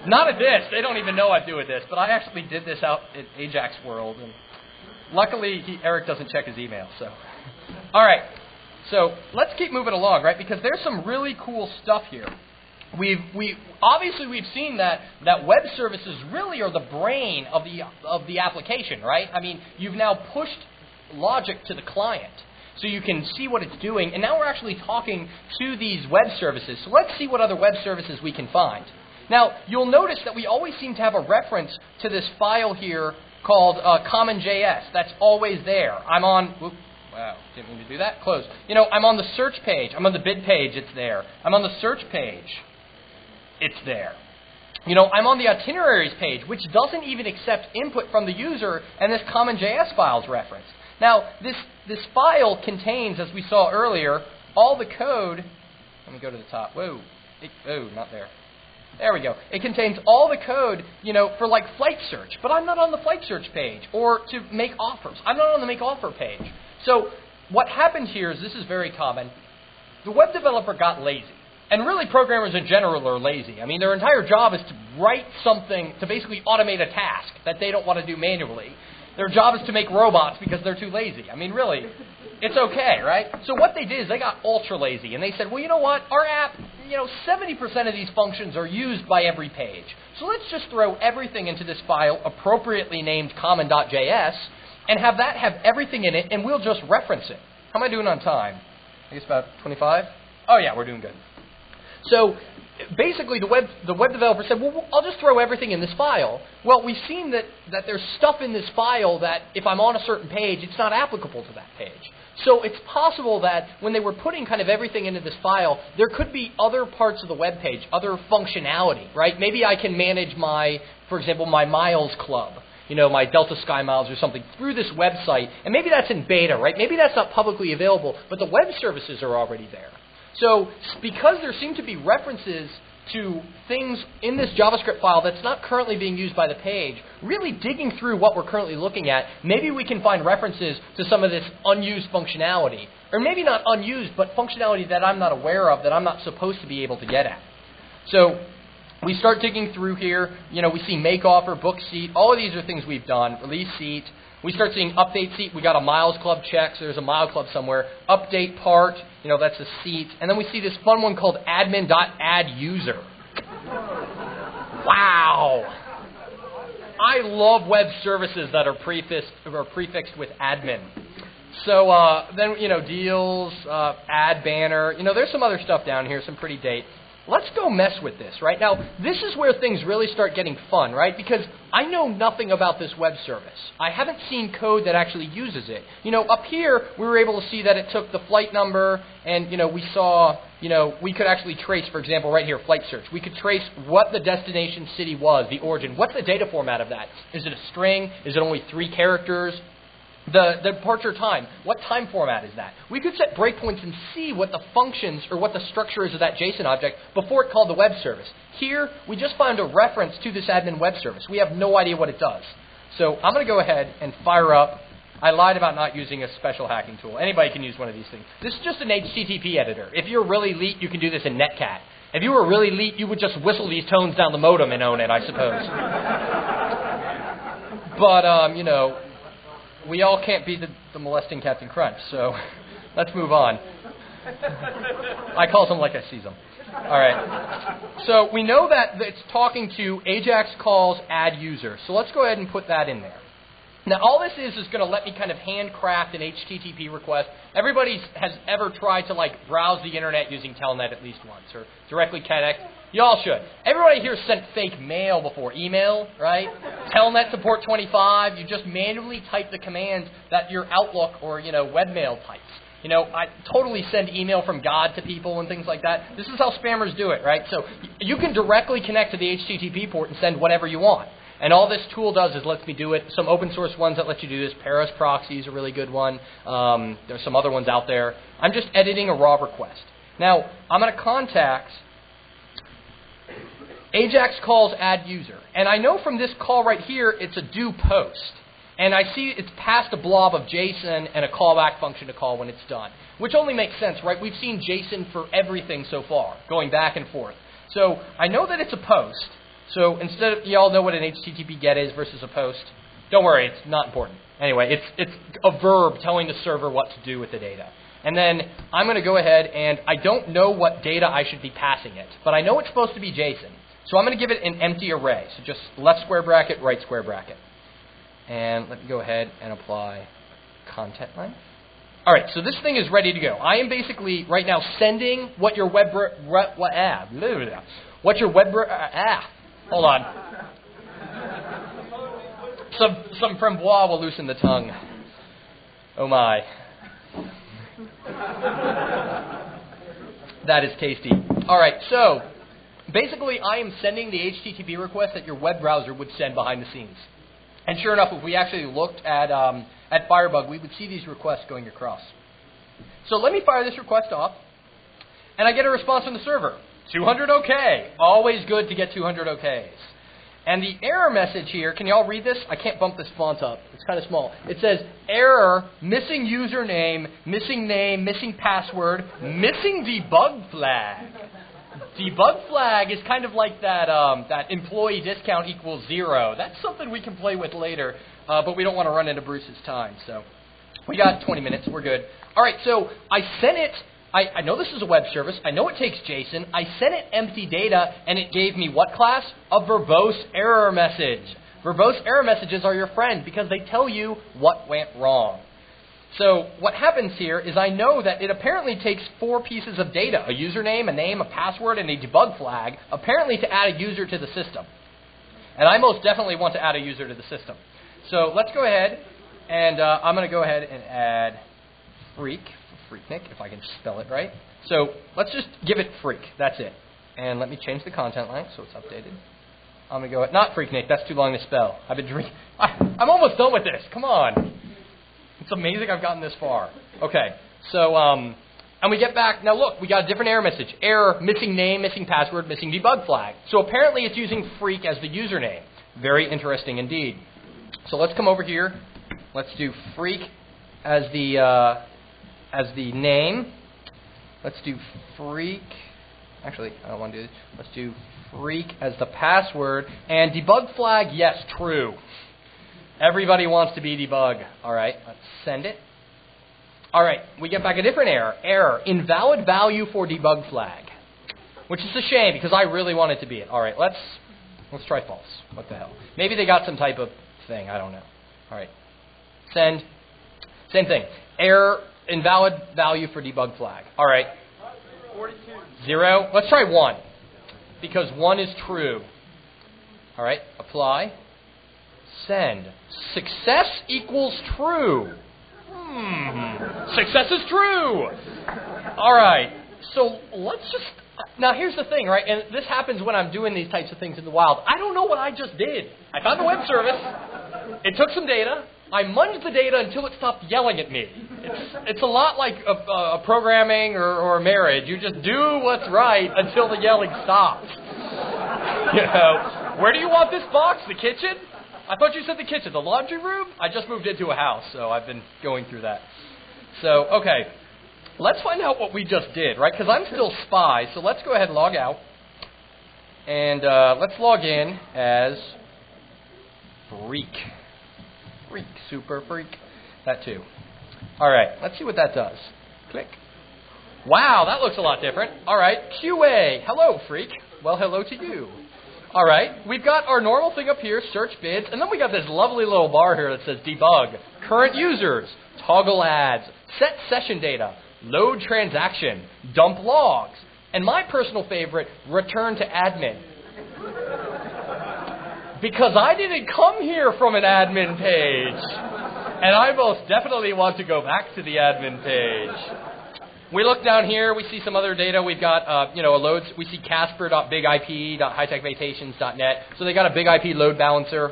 Not at this. They don't even know I do this, but I actually did this out at AJAX World. And luckily, Eric doesn't check his email. So, all right. So let's keep moving along, right? Because there's some really cool stuff here. We've seen that web services really are the brain of the application, right? I mean, you've now pushed logic to the client, so you can see what it's doing. And now we're actually talking to these web services. So let's see what other web services we can find. Now, you'll notice that we always seem to have a reference to this file here called common.js. That's always there. I'm on... Whoop, wow, didn't mean to do that. Close. You know, I'm on the search page. I'm on the bid page. It's there. I'm on the search page. It's there. You know, I'm on the itineraries page, which doesn't even accept input from the user, and this common.js file is referenced. Now, this file contains, as we saw earlier, all the code. Let me go to the top. Whoa. Oh, not there. There we go. It contains all the code, you know, for like flight search. But I'm not on the flight search page. Or to make offers. I'm not on the make offer page. So what happened here is, this is very common. The web developer got lazy. And really, programmers in general are lazy. I mean, their entire job is to write something to basically automate a task that they don't want to do manually. Their job is to make robots because they're too lazy. I mean, really, it's okay, right? So what they did is they got ultra lazy. And they said, well, you know what? Our app, you know, 70% of these functions are used by every page. So let's just throw everything into this file, appropriately named common.js, and have that have everything in it, and we'll just reference it. How am I doing on time? I guess about 25? Oh, yeah, we're doing good. So basically, the web developer said, well, I'll just throw everything in this file. Well, we've seen that there's stuff in this file that if I'm on a certain page, it's not applicable to that page. So it's possible that when they were putting kind of everything into this file, there could be other parts of the web page, other functionality, right? Maybe I can manage for example, my miles club, you know, my Delta Sky Miles or something through this website. And maybe that's in beta, right? Maybe that's not publicly available, but the web services are already there. So because there seem to be references to things in this JavaScript file that's not currently being used by the page, really digging through what we're currently looking at, maybe we can find references to some of this unused functionality. Or maybe not unused, but functionality that I'm not aware of, that I'm not supposed to be able to get at. So we start digging through here. You know, we see make offer, book seat. All of these are things we've done. Release seat. We start seeing update seat. We got a miles club check, so there's a mile club somewhere. Update part, you know, that's a seat. And then we see this fun one called admin.addUser. Wow. I love web services that are prefixed with admin. So then, you know, deals, ad banner. You know, there's some other stuff down here, some pretty date. Let's go mess with this, right? Now, this is where things really start getting fun, right? Because I know nothing about this web service. I haven't seen code that actually uses it. You know, up here, we were able to see that it took the flight number, and, you know, we saw, you know, we could actually trace, for example, right here, flight search. We could trace what the destination city was, the origin. What's the data format of that? Is it a string? Is it only 3 characters? The departure time, what time format is that? We could set breakpoints and see what the functions or what the structure is of that JSON object before it called the web service. Here, we just found a reference to this admin web service. We have no idea what it does. So I'm going to go ahead and fire up. I lied about not using a special hacking tool. Anybody can use one of these things. This is just an HTTP editor. If you're really elite, you can do this in Netcat. If you were really elite, you would just whistle these tones down the modem and own it, I suppose. But, you know, we all can't be the molesting Captain Crunch, so Let's move on. I call them like I see them. All right. So we know that it's talking to AJAX calls add user. So let's go ahead and put that in there. Now, all this is going to let me kind of handcraft an HTTP request. Everybody has ever tried to, like, browse the internet using Telnet at least once, or directly connect. You all should. Everybody here sent fake mail before. Email, right? Telnet support 25. You just manually type the commands that your Outlook or, webmail types. I totally send email from God to people and things like that. This is how spammers do it, right? So you can directly connect to the HTTP port and send whatever you want. And all this tool does is lets me do it. Some open source ones that let you do this. Paris Proxy is a really good one. There's some other ones out there. I'm just editing a raw request. Now, I'm going to contact AJAX calls add user. And I know from this call right here, it's a do post. And I see it's passed a blob of JSON and a callback function to call when it's done, which only makes sense, right? We've seen JSON for everything so far, going back and forth. So I know that it's a post. So instead of, you all know what an HTTP GET is versus a post. Don't worry, it's not important. Anyway, it's a verb telling the server what to do with the data. And then I'm going to go ahead and I don't know what data I should be passing it, but I know it's supposed to be JSON. So I'm going to give it an empty array. So just left square bracket, right square bracket. And let me go ahead and apply content length. All right, so this thing is ready to go. I am basically right now sending what your web hold on. Some framboise will loosen the tongue. Oh my. That is tasty. All right, so basically I am sending the HTTP request that your web browser would send behind the scenes. And sure enough, if we actually looked at Firebug, we would see these requests going across. So let me fire this request off, and I get a response from the server. 200 OK. Always good to get 200 OKs. And the error message here, can you all read this? I can't bump this font up. It's kind of small. It says, error, missing username, missing name, missing password, missing debug flag. Debug flag is kind of like that employee discount equals 0. That's something we can play with later, but we don't want to run into Bruce's time. So we got 20 minutes. We're good. All right, so I sent it. I know this is a web service. I know it takes JSON. I sent it empty data, and it gave me what class? A verbose error message. Verbose error messages are your friend because they tell you what went wrong. So what happens here is I know that it apparently takes 4 pieces of data, a username, a name, a password, and a debug flag, apparently to add a user to the system. And I most definitely want to add a user to the system. So let's go ahead, and I'm going to go ahead and add Phreaknic, if I can spell it right. So let's just give it Phreak. That's it. And let me change the content length so it's updated. I'm going to go, not Phreaknic, that's too long to spell. I'm almost done with this. Come on. It's amazing I've gotten this far. Okay, so, and we get back. Now look, we got a different error message. Error, missing name, missing password, missing debug flag. So apparently it's using Phreak as the username. Very interesting indeed. So let's come over here. Let's do Phreak as the name. Let's do Phreak. Actually, I don't want to do this. Let's do Phreak as the password. And debug flag, yes, true. Everybody wants to be debug. All right, let's send it. All right, we get back a different error. Error, invalid value for debug flag, which is a shame because I really want it to be it. All right, let's try false. What the hell? Maybe they got some type of thing. I don't know. All right, send. Same thing. Error, invalid value for debug flag. All right. 42. 0. Let's try 1 because 1 is true. All right, apply. Send. Success equals true. Success is true. All right. So let's just... Now, here's the thing, right? And this happens when I'm doing these types of things in the wild. I don't know what I just did. I found a web service. It took some data. I munged the data until it stopped yelling at me. It's a lot like a programming or a marriage. You just do what's right until the yelling stops. Where do you want this box? The kitchen? I thought you said the kitchen. The laundry room? I just moved into a house, so I've been going through that. So, okay. Let's find out what we just did, right? Because I'm still spy, so let's go ahead and log out. And let's log in as Phreak. Phreak, super Phreak. That too. All right, let's see what that does. Click. Wow, that looks a lot different. All right, QA. Hello, Phreak. Well, hello to you. All right, we've got our normal thing up here, search bids, and then we got this lovely little bar here that says debug, current users, toggle ads, set session data, load transaction, dump logs, and my personal favorite, return to admin. Because I didn't come here from an admin page, and I most definitely want to go back to the admin page. We look down here, we see some other data. We've got, a loads. We see casper.bigip.hightechvacations.net. So they got a big IP load balancer.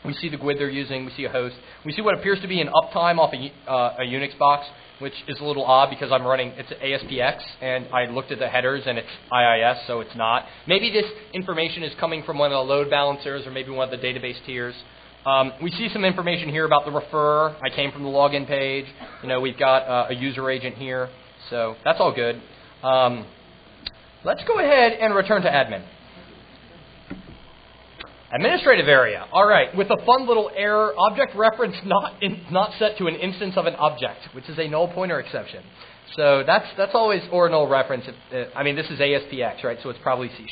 We see the GUID they're using. We see a host. We see what appears to be an uptime off a Unix box, which is a little odd because I'm running, it's ASPX, and I looked at the headers, and it's IIS, so it's not. Maybe this information is coming from one of the load balancers or maybe one of the database tiers. We see some information here about the refer. I came from the login page. We've got a user agent here. So that's all good. Let's go ahead and return to admin. Administrative area. All right, with a fun little error, object reference not set to an instance of an object, which is a null pointer exception. So that's always or null reference. This is ASPX, right? So it's probably C#.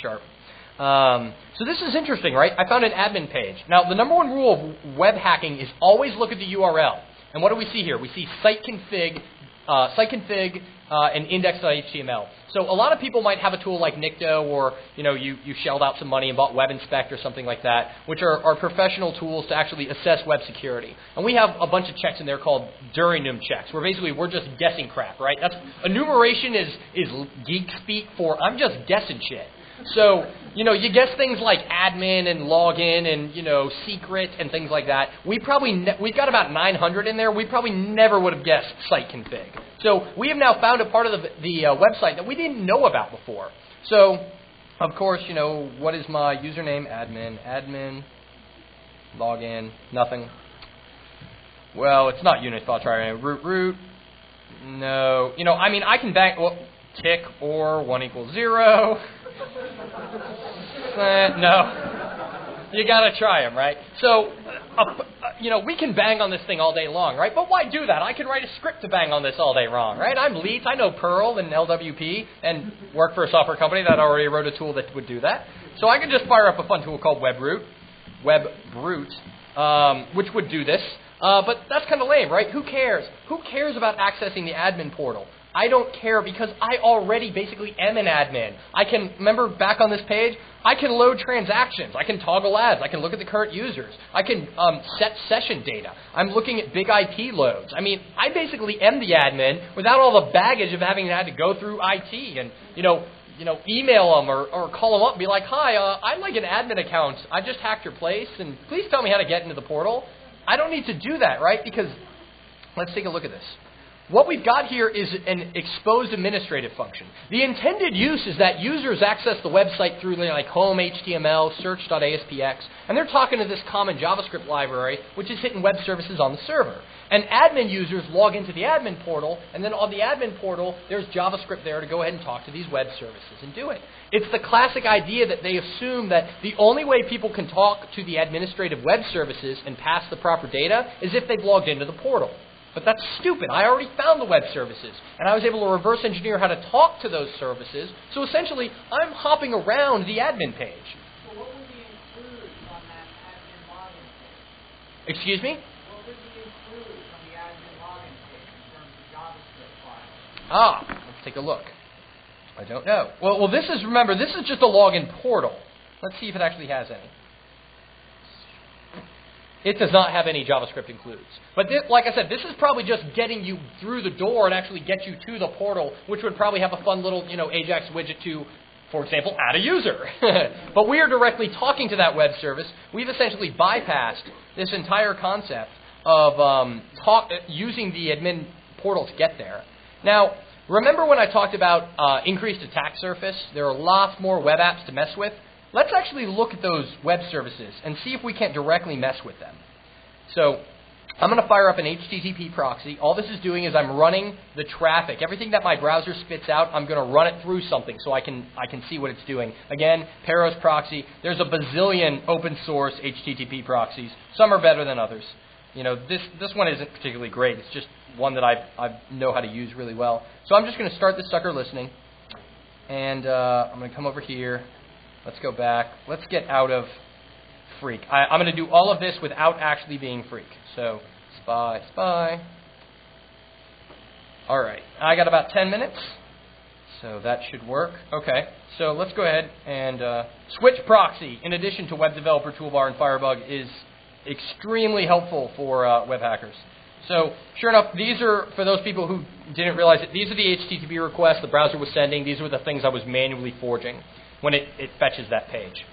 So this is interesting, right? I found an admin page. Now, the number one rule of web hacking is always look at the URL. And what do we see here? We see site config and index.html. So a lot of people might have a tool like Nikto, or you shelled out some money and bought Web Inspect or something like that, which are professional tools to actually assess web security. And we have a bunch of checks in there called Durinum checks, where basically we're just guessing crap, right? Enumeration is geek speak for I'm just guessing shit. So, you guess things like admin and login and, secret and things like that. We've got about 900 in there. We probably never would have guessed site config. So we have now found a part of the website that we didn't know about before. So, of course, what is my username? Admin, login, nothing. Well, it's not Unix, but I'll try root. No. I can bang, tick or 1 = 0. No. You got to try them, right? So, we can bang on this thing all day long, right? But why do that? I can write a script to bang on this all day long, right? I'm Leeds. I know Perl and LWP and work for a software company that already wrote a tool that would do that. So I can just fire up a fun tool called WebRoot, which would do this. But that's kind of lame, right? Who cares? Who cares about accessing the admin portal? I don't care because I already basically am an admin. I can, remember back on this page, I can load transactions. I can toggle ads. I can look at the current users. I can set session data. I'm looking at big IP loads. I basically am the admin without all the baggage of having had to go through IT and, email them or call them up and be like, hi, I'm like an admin account. I just hacked your place, and please tell me how to get into the portal. I don't need to do that, right? Because let's take a look at this. What we've got here is an exposed administrative function. The intended use is that users access the website through like home HTML, search.aspx, and they're talking to this common JavaScript library, which is hitting web services on the server. And admin users log into the admin portal, and then on the admin portal, there's JavaScript there to go ahead and talk to these web services and do it. It's the classic idea that they assume that the only way people can talk to the administrative web services and pass the proper data is if they've logged into the portal. But that's stupid. I already found the web services, and I was able to reverse engineer how to talk to those services. So essentially, I'm hopping around the admin page. So what would be included on that admin login page? Excuse me? What would be included on the admin login page in terms of JavaScript files? Let's take a look. I don't know. Well, this is just a login portal. Let's see if it actually has any. It does not have any JavaScript includes. But like I said, this is probably just getting you through the door and actually get you to the portal, which would probably have a fun little, AJAX widget to, for example, add a user. But we are directly talking to that web service. We've essentially bypassed this entire concept of using the admin portal to get there. Now, remember when I talked about increased attack surface? There are lots more web apps to mess with. Let's actually look at those web services and see if we can't directly mess with them. So I'm going to fire up an HTTP proxy. All this is doing is I'm running the traffic. Everything that my browser spits out, I'm going to run it through something so I can see what it's doing. Again, Peros proxy. There's a bazillion open source HTTP proxies. Some are better than others. This one isn't particularly great. It's just one that I know how to use really well. So I'm just going to start this sucker listening. And I'm going to come over here. Let's go back. Let's get out of Phreak. I'm going to do all of this without actually being Phreak. So spy. All right. I got about 10 minutes. So that should work. Okay. So let's go ahead and switch proxy, in addition to Web Developer Toolbar and Firebug, is extremely helpful for web hackers. So sure enough, these are, for those people who didn't realize it, these are the HTTP requests the browser was sending. These were the things I was manually forging when it fetches that page.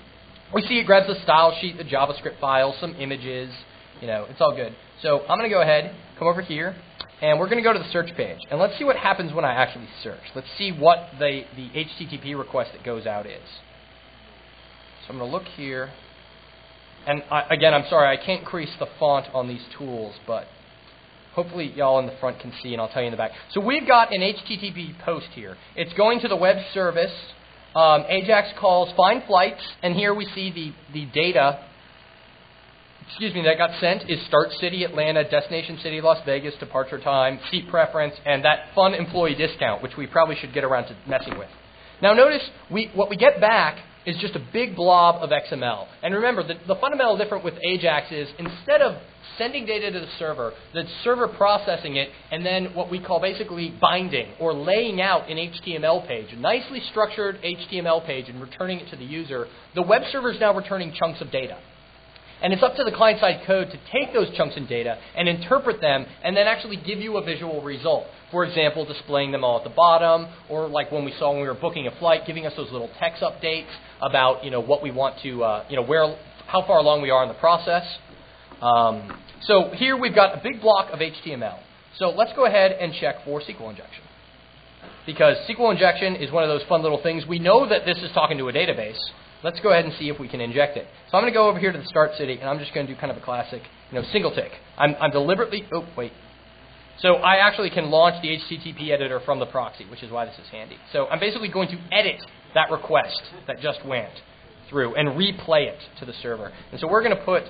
We see it grabs the style sheet, the JavaScript file, some images. It's all good. So I'm going to go ahead, come over here, and we're going to go to the search page. And let's see what happens when I actually search. Let's see what the HTTP request that goes out is. So I'm going to look here. And again, I'm sorry, I can't increase the font on these tools, but hopefully y'all in the front can see, and I'll tell you in the back. So we've got an HTTP post here. It's going to the web service. AJAX calls find flights, and here we see the data that got sent is start city, Atlanta, destination city, Las Vegas, departure time, seat preference, and that fun employee discount, which we probably should get around to messing with. Now notice, what we get back is just a big blob of XML. And remember, the fundamental difference with AJAX is instead of sending data to the server processing it, and then what we call basically binding or laying out an HTML page, a nicely structured HTML page, and returning it to the user, the web server is now returning chunks of data. And it's up to the client-side code to take those chunks of data and interpret them and then actually give you a visual result. For example, displaying them all at the bottom, or like when we saw when we were booking a flight, giving us those little text updates about what we want to, how far along we are in the process. So here we've got a big block of HTML. So let's go ahead and check for SQL injection. Because SQL injection is one of those fun little things. We know that this is talking to a database. Let's go ahead and see if we can inject it. So I'm going to go over here to the start city, and I'm just going to do kind of a classic, single tick. I'm deliberately, So I actually can launch the HTTP editor from the proxy, which is why this is handy. So I'm basically going to edit that request that just went through and replay it to the server. And so we're going to put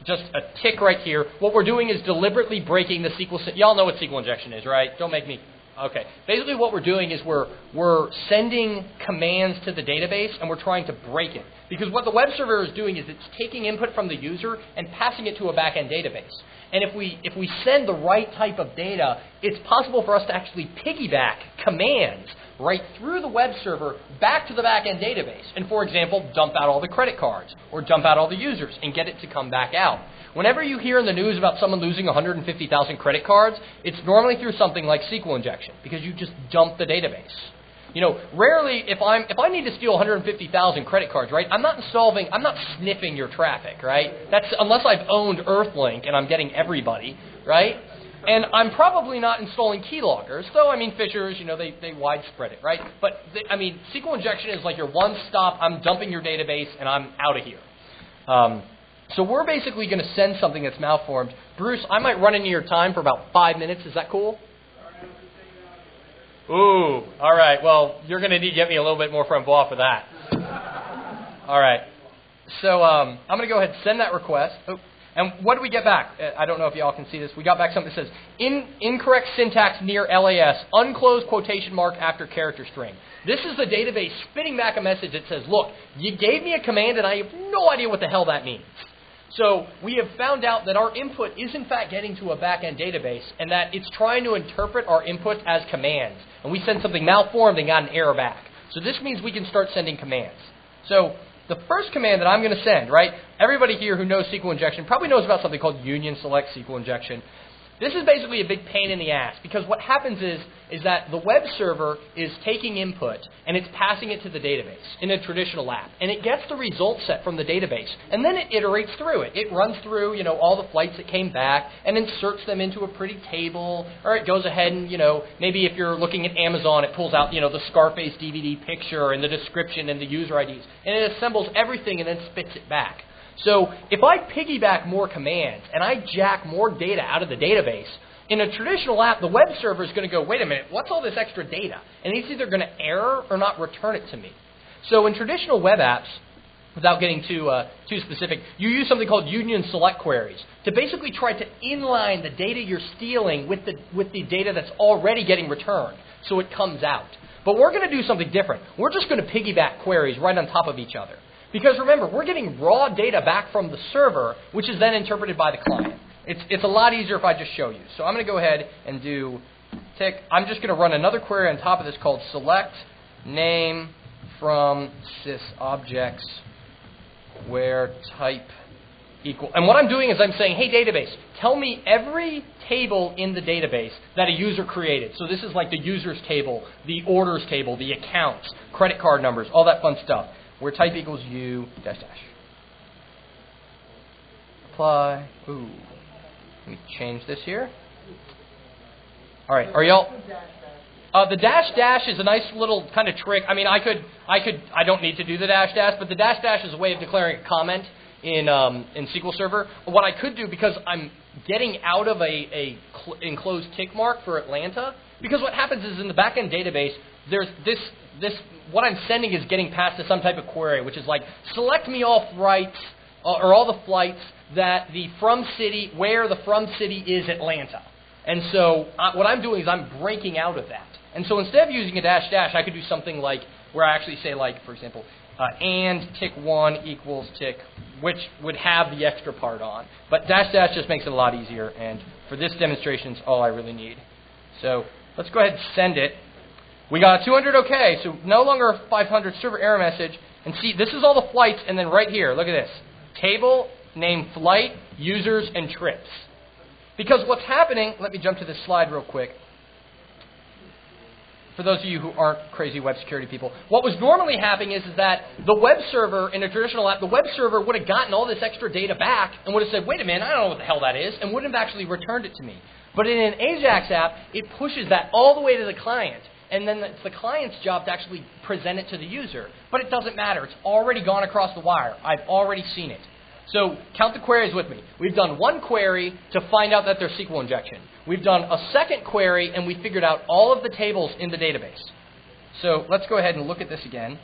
just a tick right here. What we're doing is deliberately breaking the SQL. Y'all know what SQL injection is, right? Don't make me. Okay. Basically what we're doing is we're sending commands to the database, and we're trying to break it. Because what the web server is doing is it's taking input from the user and passing it to a back-end database. And if we send the right type of data, it's possible for us to actually piggyback commands right through the web server back to the back-end database. And for example, dump out all the credit cards or dump out all the users and get it to come back out. Whenever you hear in the news about someone losing 150,000 credit cards, it's normally through something like SQL injection, because you just dump the database. Rarely, if I need to steal 150,000 credit cards, right, I'm not sniffing your traffic, right? That's unless I've owned Earthlink and I'm getting everybody, right? And I'm probably not installing keyloggers, though, phishers, they widespread it, right? But, SQL injection is like your one-stop, I'm dumping your database, and I'm out of here. So we're basically going to send something that's malformed. Bruce, I might run into your time for about 5 minutes. Is that cool? Ooh, all right. Well, you're going to need to get me a little bit more from Bois for that. All right. So I'm going to go ahead and send that request. Oh, and what do we get back? I don't know if y'all can see this. We got back something that says, incorrect syntax near LAS, unclosed quotation mark after character string. This is the database spitting back a message that says, look, you gave me a command and I have no idea what the hell that means. So we have found out that our input is in fact getting to a back-end database, and that it's trying to interpret our input as commands. And we sent something malformed and got an error back. So this means we can start sending commands. So the first command that I'm going to send, right, everybody here who knows SQL injection probably knows about something called union select SQL injection. This is basically a big pain in the ass, because what happens is that the web server is taking input and it's passing it to the database in a traditional app, and it gets the result set from the database, and then it iterates through it. It runs through, all the flights that came back and inserts them into a pretty table, or it goes ahead and, maybe if you're looking at Amazon, it pulls out, the Scarface DVD picture and the description and the user IDs, and it assembles everything and then spits it back. So if I piggyback more commands and I jack more data out of the database, in a traditional app, the web server is going to go, wait a minute, what's all this extra data? And it's either going to error or not return it to me. So in traditional web apps, without getting too specific, you use something called union select queries to basically try to inline the data you're stealing with the data that's already getting returned, so it comes out. But we're going to do something different. We're just going to piggyback queries right on top of each other. Because remember, we're getting raw data back from the server, which is then interpreted by the client. It's a lot easier if I just show you. So I'm going to go ahead and do tick. I'm just going to run another query on top of this called select name from sysobjects where type equal. And what I'm doing is I'm saying, hey, database, tell me every table in the database that a user created. So this is like the users table, the orders table, the accounts, credit card numbers, all that fun stuff, where type equals u dash dash. Apply. Ooh. Let me change this here. All right. Are y'all? The dash dash is a nice little kind of trick. I mean, I don't need to do the dash dash, but the dash dash is a way of declaring a comment in SQL Server. What I could do, because I'm getting out of a enclosed tick mark for Atlanta, because what happens is in the backend database, there's this what I'm sending is getting passed to some type of query, which is like, select me all flights, or all the flights that where the from city is Atlanta. And so what I'm doing is I'm breaking out of that. And so instead of using a dash dash, I could do something like, where I actually say, like, for example, and tick1 equals tick, which would have the extra part on. But dash dash just makes it a lot easier, and for this demonstration, it's all I really need. So let's go ahead and send it. We got a 200 OK, so no longer a 500 server error message. And see, this is all the flights, and then right here, look at this. Table, name flight, users, and trips. Because what's happening, let me jump to this slide real quick. For those of you who aren't crazy web security people, what was normally happening is that the web server, in a traditional app, the web server would have gotten all this extra data back and would have said, wait a minute, I don't know what the hell that is, and wouldn't have actually returned it to me. But in an AJAX app, it pushes that all the way to the client, and then it's the client's job to actually present it to the user. But it doesn't matter. It's already gone across the wire. I've already seen it. So count the queries with me. We've done one query to find out that there's SQL injection. We've done a second query, and we figured out all of the tables in the database. So let's go ahead and look at this again.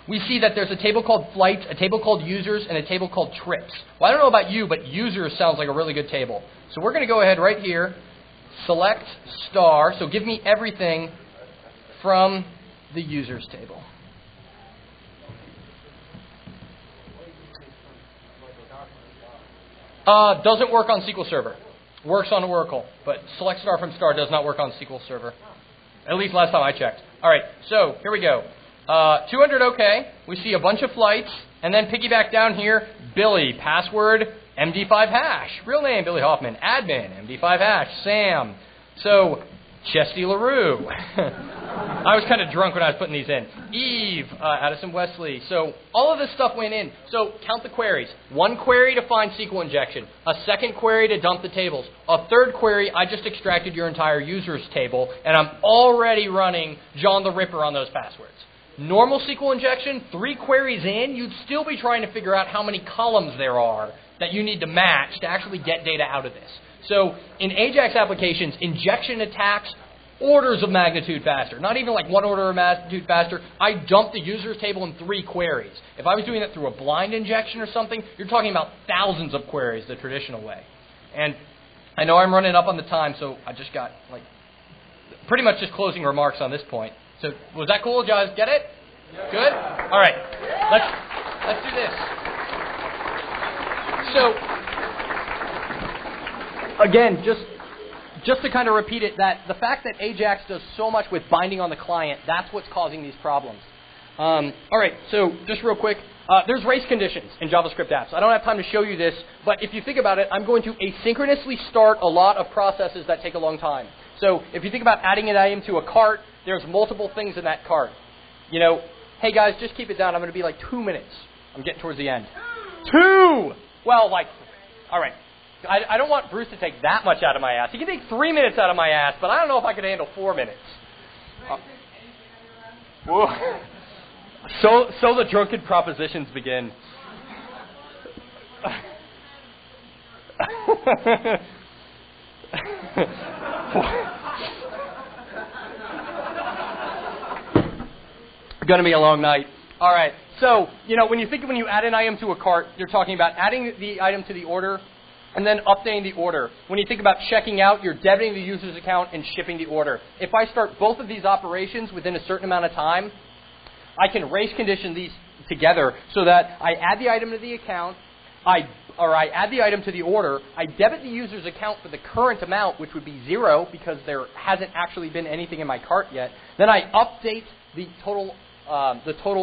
We see that there's a table called flights, a table called users, and a table called trips. Well, I don't know about you, but users sounds like a really good table. So we're going to go ahead right here, select star. So give me everything from the users table. Doesn't work on SQL Server. Works on Oracle, but select star from star does not work on SQL Server. At least last time I checked. All right, so here we go. 200 OK. We see a bunch of flights, and then piggyback down here, Billy, password, MD5 hash. Real name, Billy Hoffman. Admin, MD5 hash. Sam. So, Chesty LaRue. I was kind of drunk when I was putting these in. Eve, Addison Wesley. So all of this stuff went in. So count the queries. One query to find SQL injection. A second query to dump the tables. A third query, I just extracted your entire users table, and I'm already running John the Ripper on those passwords. Normal SQL injection, 3 queries in, you'd still be trying to figure out how many columns there are that you need to match to actually get data out of this. So in AJAX applications, injection attacks orders of magnitude faster. Not even like 1 order of magnitude faster. I dumped the users table in 3 queries. If I was doing that through a blind injection or something, you're talking about thousands of queries the traditional way. And I know I'm running up on the time, so I just got like pretty much just closing remarks on this point. So was that cool? Did you guys get it? Yeah. Good? All right. Let's do this. So again, just to kind of repeat it, that the fact that AJAX does so much with binding on the client, that's what's causing these problems. All right, so just real quick, there's race conditions in JavaScript apps. I don't have time to show you this, but if you think about it, I'm going to asynchronously start a lot of processes that take a long time. So if you think about adding an item to a cart, there's multiple things in that cart. You know, hey guys, just keep it down. I'm going to be like 2 minutes. I'm getting towards the end. 2! Well, like, all right. I don't want Bruce to take that much out of my ass. He can take 3 minutes out of my ass, but I don't know if I could handle 4 minutes. So the drunken propositions begin. Going to be a long night. All right. So, when you add an item to a cart, you're talking about adding the item to the order and then updating the order. When you think about checking out, you're debiting the user's account and shipping the order. If I start both of these operations within a certain amount of time, I can race condition these together so that I add the item to the account, I add the item to the order, I debit the user's account for the current amount, which would be 0 because there hasn't actually been anything in my cart yet. Then I update the total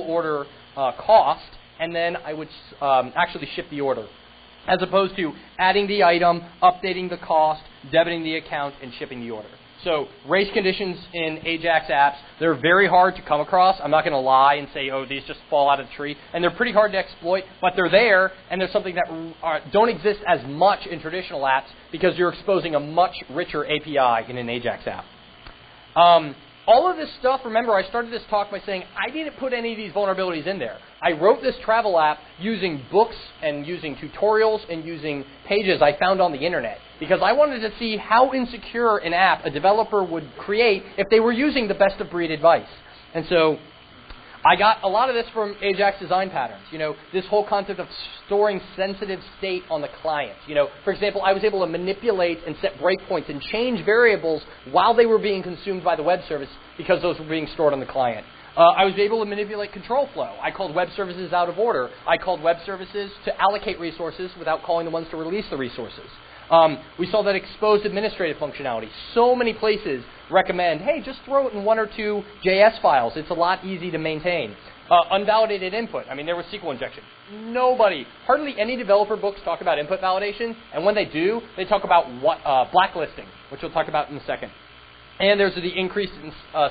order cost, and then I would actually ship the order, as opposed to adding the item, updating the cost, debiting the account, and shipping the order. So race conditions in AJAX apps, they're very hard to come across. I'm not going to lie and say, oh, these just fall out of the tree. And they're pretty hard to exploit, but they're there, and they're something that don't exist as much in traditional apps because you're exposing a much richer API in an AJAX app. All of this stuff, remember, I started this talk by saying I didn't put any of these vulnerabilities in there. I wrote this travel app using books and using tutorials and using pages I found on the internet because I wanted to see how insecure an app a developer would create if they were using the best of breed advice. And so I got a lot of this from AJAX design patterns. This whole concept of storing sensitive state on the client. For example, I was able to manipulate and set breakpoints and change variables while they were being consumed by the web service because those were being stored on the client. I was able to manipulate control flow. I called web services out of order. I called web services to allocate resources without calling the ones to release the resources. We saw that exposed administrative functionality. So many places recommend, hey, just throw it in 1 or 2 JS files. It's a lot easy to maintain. Unvalidated input. There was SQL injection. Hardly any developer books talk about input validation, and when they do, they talk about blacklisting, which we'll talk about in a second. And there's the increased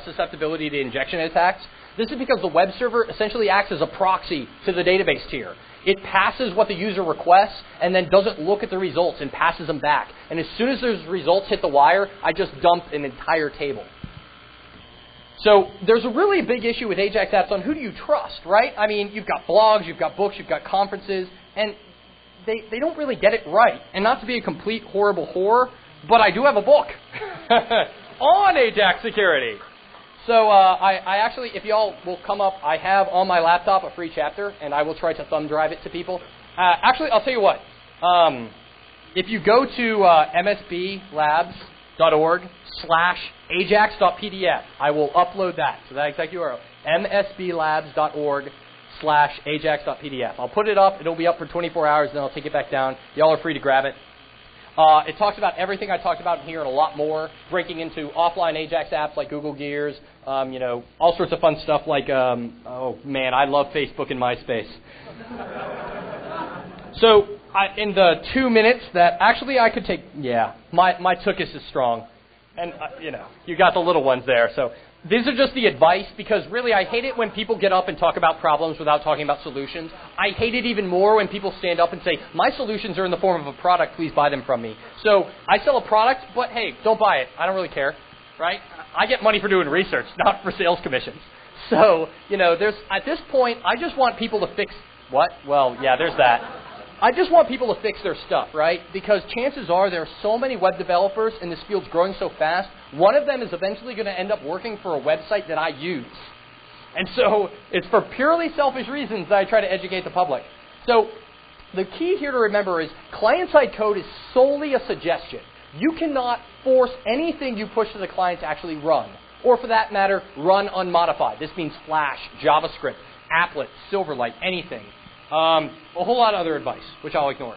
susceptibility to injection attacks. This is because the web server essentially acts as a proxy to the database tier. It passes what the user requests and then doesn't look at the results and passes them back. And as soon as those results hit the wire, I just dump an entire table. So there's a really big issue with AJAX apps on who do you trust, right? You've got blogs, you've got books, you've got conferences, and they don't really get it right. And not to be a complete horrible whore, but I do have a book on AJAX security. So I actually, if y'all will come up, I have on my laptop a free chapter, and I will try to thumb drive it to people. Actually, I'll tell you what. If you go to msblabs.org/ajax.pdf, I will upload that. So that exact URL, msblabs.org/ajax.pdf. I'll put it up. It'll be up for 24 hours, then I'll take it back down. Y'all are free to grab it. It talks about everything I talked about here and a lot more, breaking into offline AJAX apps like Google Gears, all sorts of fun stuff like, oh man, I love Facebook and MySpace. So in the 2 minutes that actually I could take, my tuchus is strong. And, you got the little ones there. So these are just the advice because really I hate it when people get up and talk about problems without talking about solutions. I hate it even more when people stand up and say, my solutions are in the form of a product, please buy them from me. So I sell a product, but hey, don't buy it. I don't really care, right? I get money for doing research, not for sales commissions. So, at this point, I just want people to fix, what? Well, yeah, there's that. I just want people to fix their stuff, right? Because chances are there are so many web developers and this field's growing so fast, one of them is eventually going to end up working for a website that I use. And so it's for purely selfish reasons that I try to educate the public. So the key here to remember is client-side code is solely a suggestion. You cannot force anything you push to the client to actually run. Or for that matter, run unmodified. This means Flash, JavaScript, Applet, Silverlight, anything. A whole lot of other advice, which I'll ignore.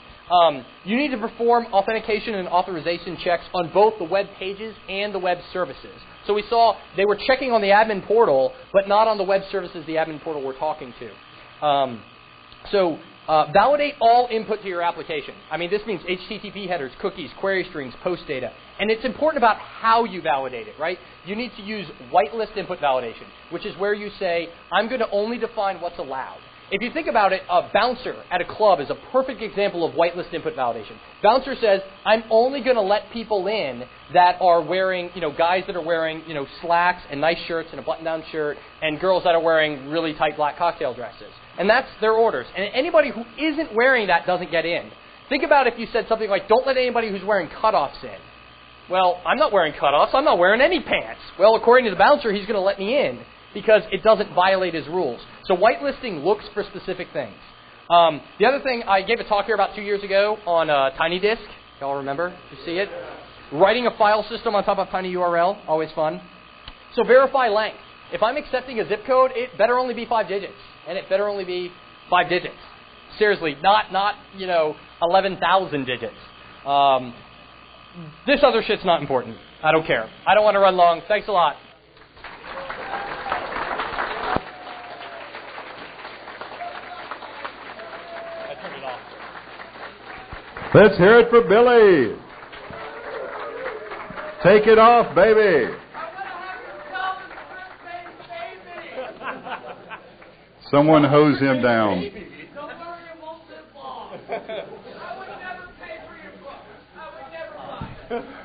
You need to perform authentication and authorization checks on both the web pages and the web services. So we saw they were checking on the admin portal, but not on the web services the admin portal were talking to. Validate all input to your application. This means HTTP headers, cookies, query strings, post data. And it's important about how you validate it, right? You need to use whitelist input validation, which is where you say, I'm going to only define what's allowed. If you think about it, a bouncer at a club is a perfect example of whitelist input validation. Bouncer says, I'm only going to let people in that are wearing, guys that are wearing, slacks and nice shirts and a button-down shirt, and girls that are wearing really tight black cocktail dresses. And that's their orders. And anybody who isn't wearing that doesn't get in. Think about if you said something like, don't let anybody who's wearing cutoffs in. Well, I'm not wearing cutoffs. I'm not wearing any pants. Well, according to the bouncer, he's going to let me in. because it doesn't violate his rules. So whitelisting looks for specific things. The other thing, I gave a talk here about 2 years ago on TinyDisk. Y'all remember? You see it? Writing a file system on top of TinyURL, always fun. So verify length. If I'm accepting a zip code, it better only be 5 digits. And it better only be 5 digits. Seriously, not 11,000 digits. This other shit's not important. I don't care. I don't want to run long. Thanks a lot. I turned it off. Let's hear it for Billy. Take it off, baby. Someone hose him down. Don't worry, it won't live long. I would never pay for your book. I would never lie.